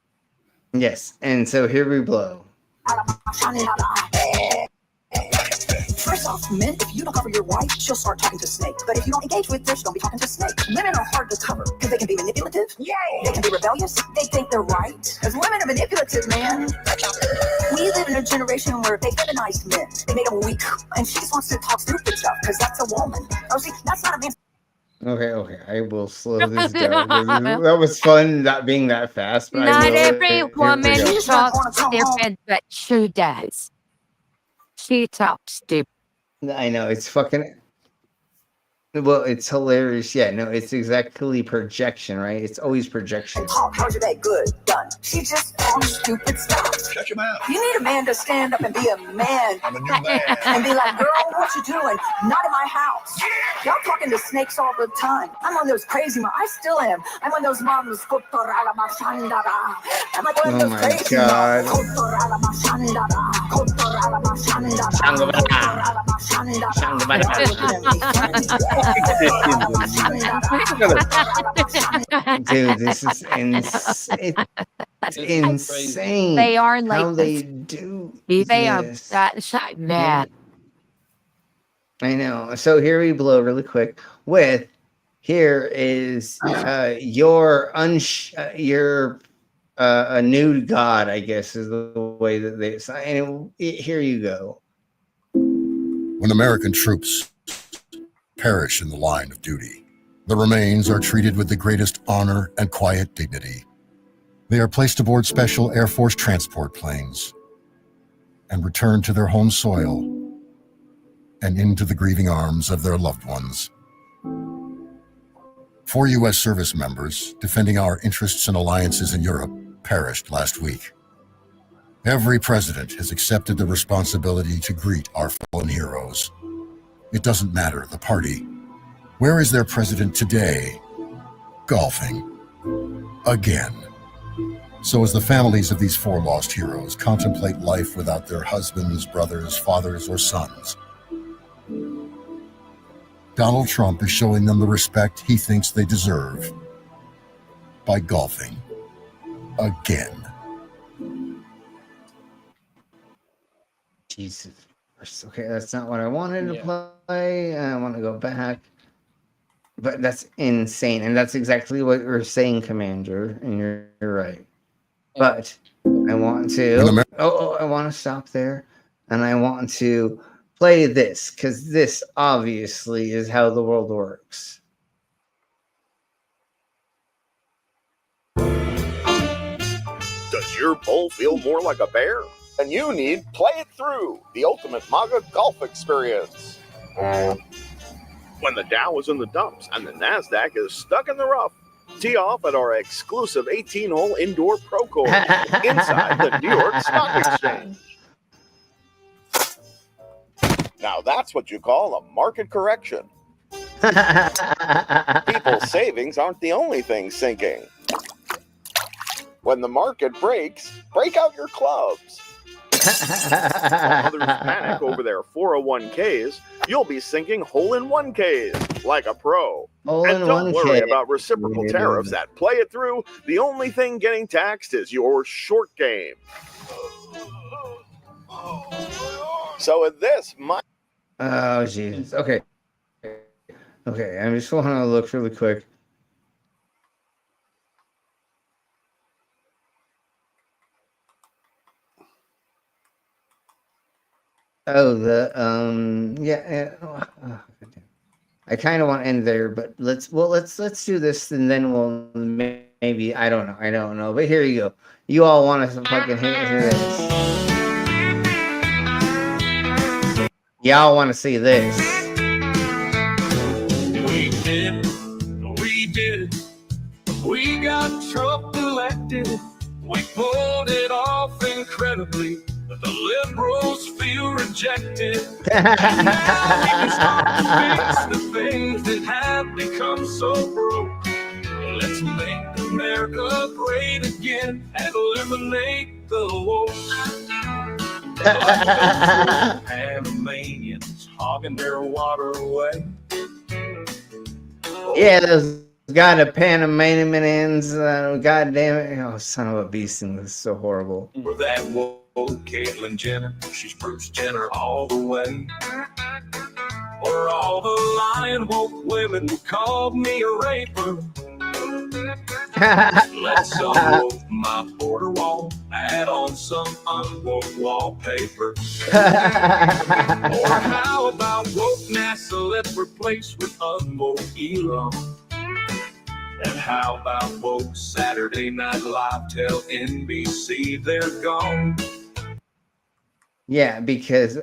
Yes, and so here we blow. First off, men, if you don't cover your wife, she'll start talking to Snake. But if you don't engage with her, she's gonna be talking to Snake. Women are hard to cover because they can be manipulative. They can be rebellious. They think they're right. Because women are manipulative, man. We live in a generation where they feminized men. They made them weak. And she just wants to talk stupid stuff because that's a woman. Oh, see, that's not a man. Okay, I will slow this down. That was fun not being that fast. But not every woman talks stupid, but she does. She talks stupid. I know, it's fucking... Well, it's hilarious. Yeah, no, it's exactly projection, right? It's always projection. Talk, how's your day? Good, done. She just on stupid stuff. Shut your mouth. You need a man to stand up and be a man. I'm a new man. And be like, girl, what you doing? Not in my house. Y'all talking to snakes all the time. I'm one of those crazy moms. I still am. I'm one of those moms. I'm like one of those crazy God. Dude, this is insane. They are like how they this. do. They are this. that side, man. I know. So here we blow really quick with here is your a nude god, I guess is the way that they say. And here you go. When American troops perish in the line of duty, the remains are treated with the greatest honor and quiet dignity. They are placed aboard special Air Force transport planes and returned to their home soil and into the grieving arms of their loved ones. 4 U.S. service members defending our interests and alliances in Europe perished last week. Every president has accepted the responsibility to greet our fallen heroes. It doesn't matter the party. Where is their president today? Golfing. Again. So as the families of these 4 lost heroes contemplate life without their husbands, brothers, fathers, or sons, Donald Trump is showing them the respect he thinks they deserve by golfing again. Jesus. Okay, that's not what I wanted to play. I want to go back. But that's insane. And that's exactly what you're saying, Commander. And you're right. But I want to I want to stop there. And I want to play this, because this obviously is how the world works. Does your bull feel more like a bear? And you need Play It Through, the ultimate MAGA golf experience. When the Dow is in the dumps and the NASDAQ is stuck in the rough, tee off at our exclusive 18-hole indoor pro course inside the New York Stock Exchange. Now that's what you call a market correction. People's savings aren't the only thing sinking. When the market breaks, break out your clubs. While others panic over their 401ks, you'll be sinking hole-in-one Ks like a pro. And don't worry about reciprocal tariffs at Play It Through. The only thing getting taxed is your short game. So with this, Oh, Jesus. Okay. Okay, I just want to look really quick. Oh, I kind of want to end there, but let's do this, and then we'll maybe I don't know, but here you go. You all want to fucking hear this? Y'all want to see this? We did. We got Trump elected. We pulled it off incredibly. The liberals feel rejected. And now we start to fix the things that have become so broke. Let's make America great again and eliminate the woke. Panamanians hogging their water away. Yeah, those got a Panamanians. God damn it! Oh, son of a beast! And this is so horrible. For that woke Caitlyn Jenner, she's Bruce Jenner all the way. For all the lying woke women who called me a raper. Let's unwoke my border wall, add on some unwoke wallpaper. Or how about woke NASA, let's replace with unwoke Elon. And how about woke Saturday Night Live, tell NBC they're gone. Yeah, because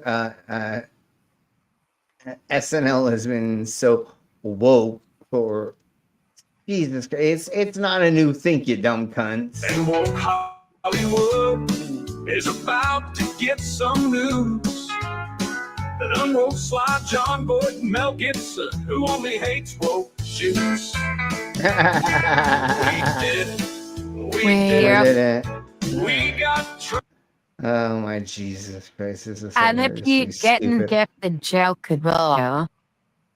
SNL has been so woke for Jesus Christ. It's not a new think, you dumb cunts. And woke Hollywood is about to get some news. That unwoke Sly John Boyd and Mel Gibson, who only hates woke Jews. We did it. We did it. We got Oh my Jesus Christ! This is And if you didn't stupid. get the joke at all,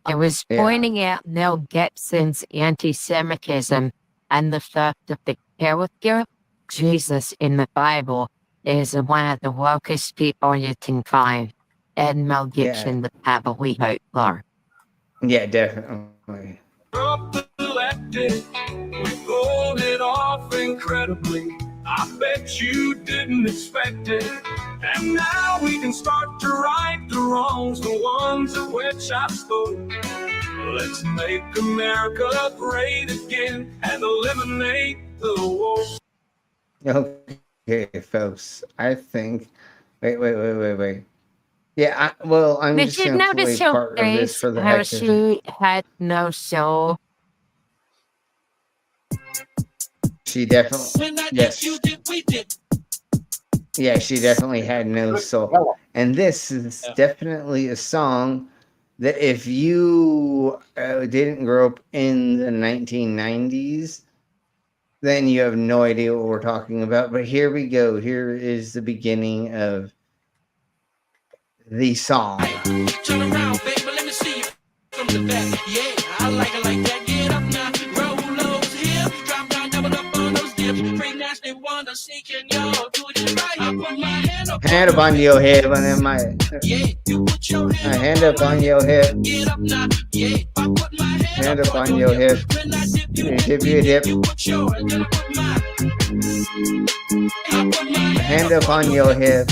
I was pointing out Mel Gibson's anti-Semitism and the fact that the character Jesus in the Bible is one of the wokest people you can find, and Mel Gibson would probably vote for. Yeah, definitely. up elected. We pulled it off incredibly. I bet you didn't expect it. And now we can start to right the wrongs, the ones of which I spoke. Let's make America great again and eliminate the woke. Okay, folks. I think. Wait. Yeah, I'm Did just you going to notice play her part of this face? for the How heck of it. she had no soul? She definitely. Yes. Yeah, she definitely had no soul. And this is definitely a song that if you didn't grow up in the 1990s, then you have no idea what we're talking about. But here we go. Here is the beginning of the song. Turn around, baby, let me see you from the back. Yeah, I like it like that. Get up now, roll those hips, drop down, double up on those dips. Pretty nasty, wanna see, can y'all do it right? I put my hand up. Hand up on your hip, and then my hand up on your hip. Get up now, yeah, I put my Hand up on your hip. You dip your dip. Hand up on your hip.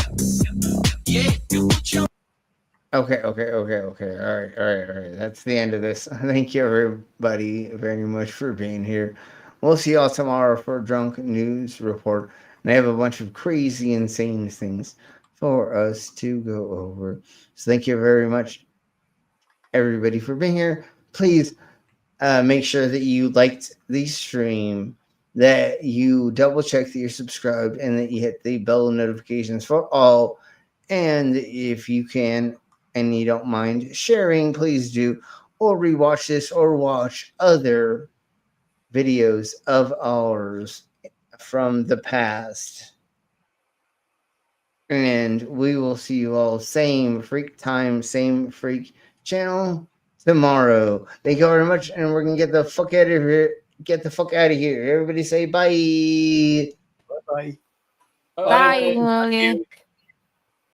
Okay. All right. That's the end of this. Thank you, everybody, very much for being here. We'll see y'all tomorrow for a drunk news report. And I have a bunch of crazy, insane things for us to go over. So thank you very much, everybody, for being here. Please make sure that you liked the stream, that you double check that you're subscribed, and that you hit the bell notifications for all. And if you can, and you don't mind sharing, please do, or rewatch this or watch other videos of ours from the past. And we will see you all same freak time, same freak channel tomorrow. Thank you very much, and we're gonna get the fuck out of here. Get the fuck out of here. Everybody say bye. Bye. Bye, Logan.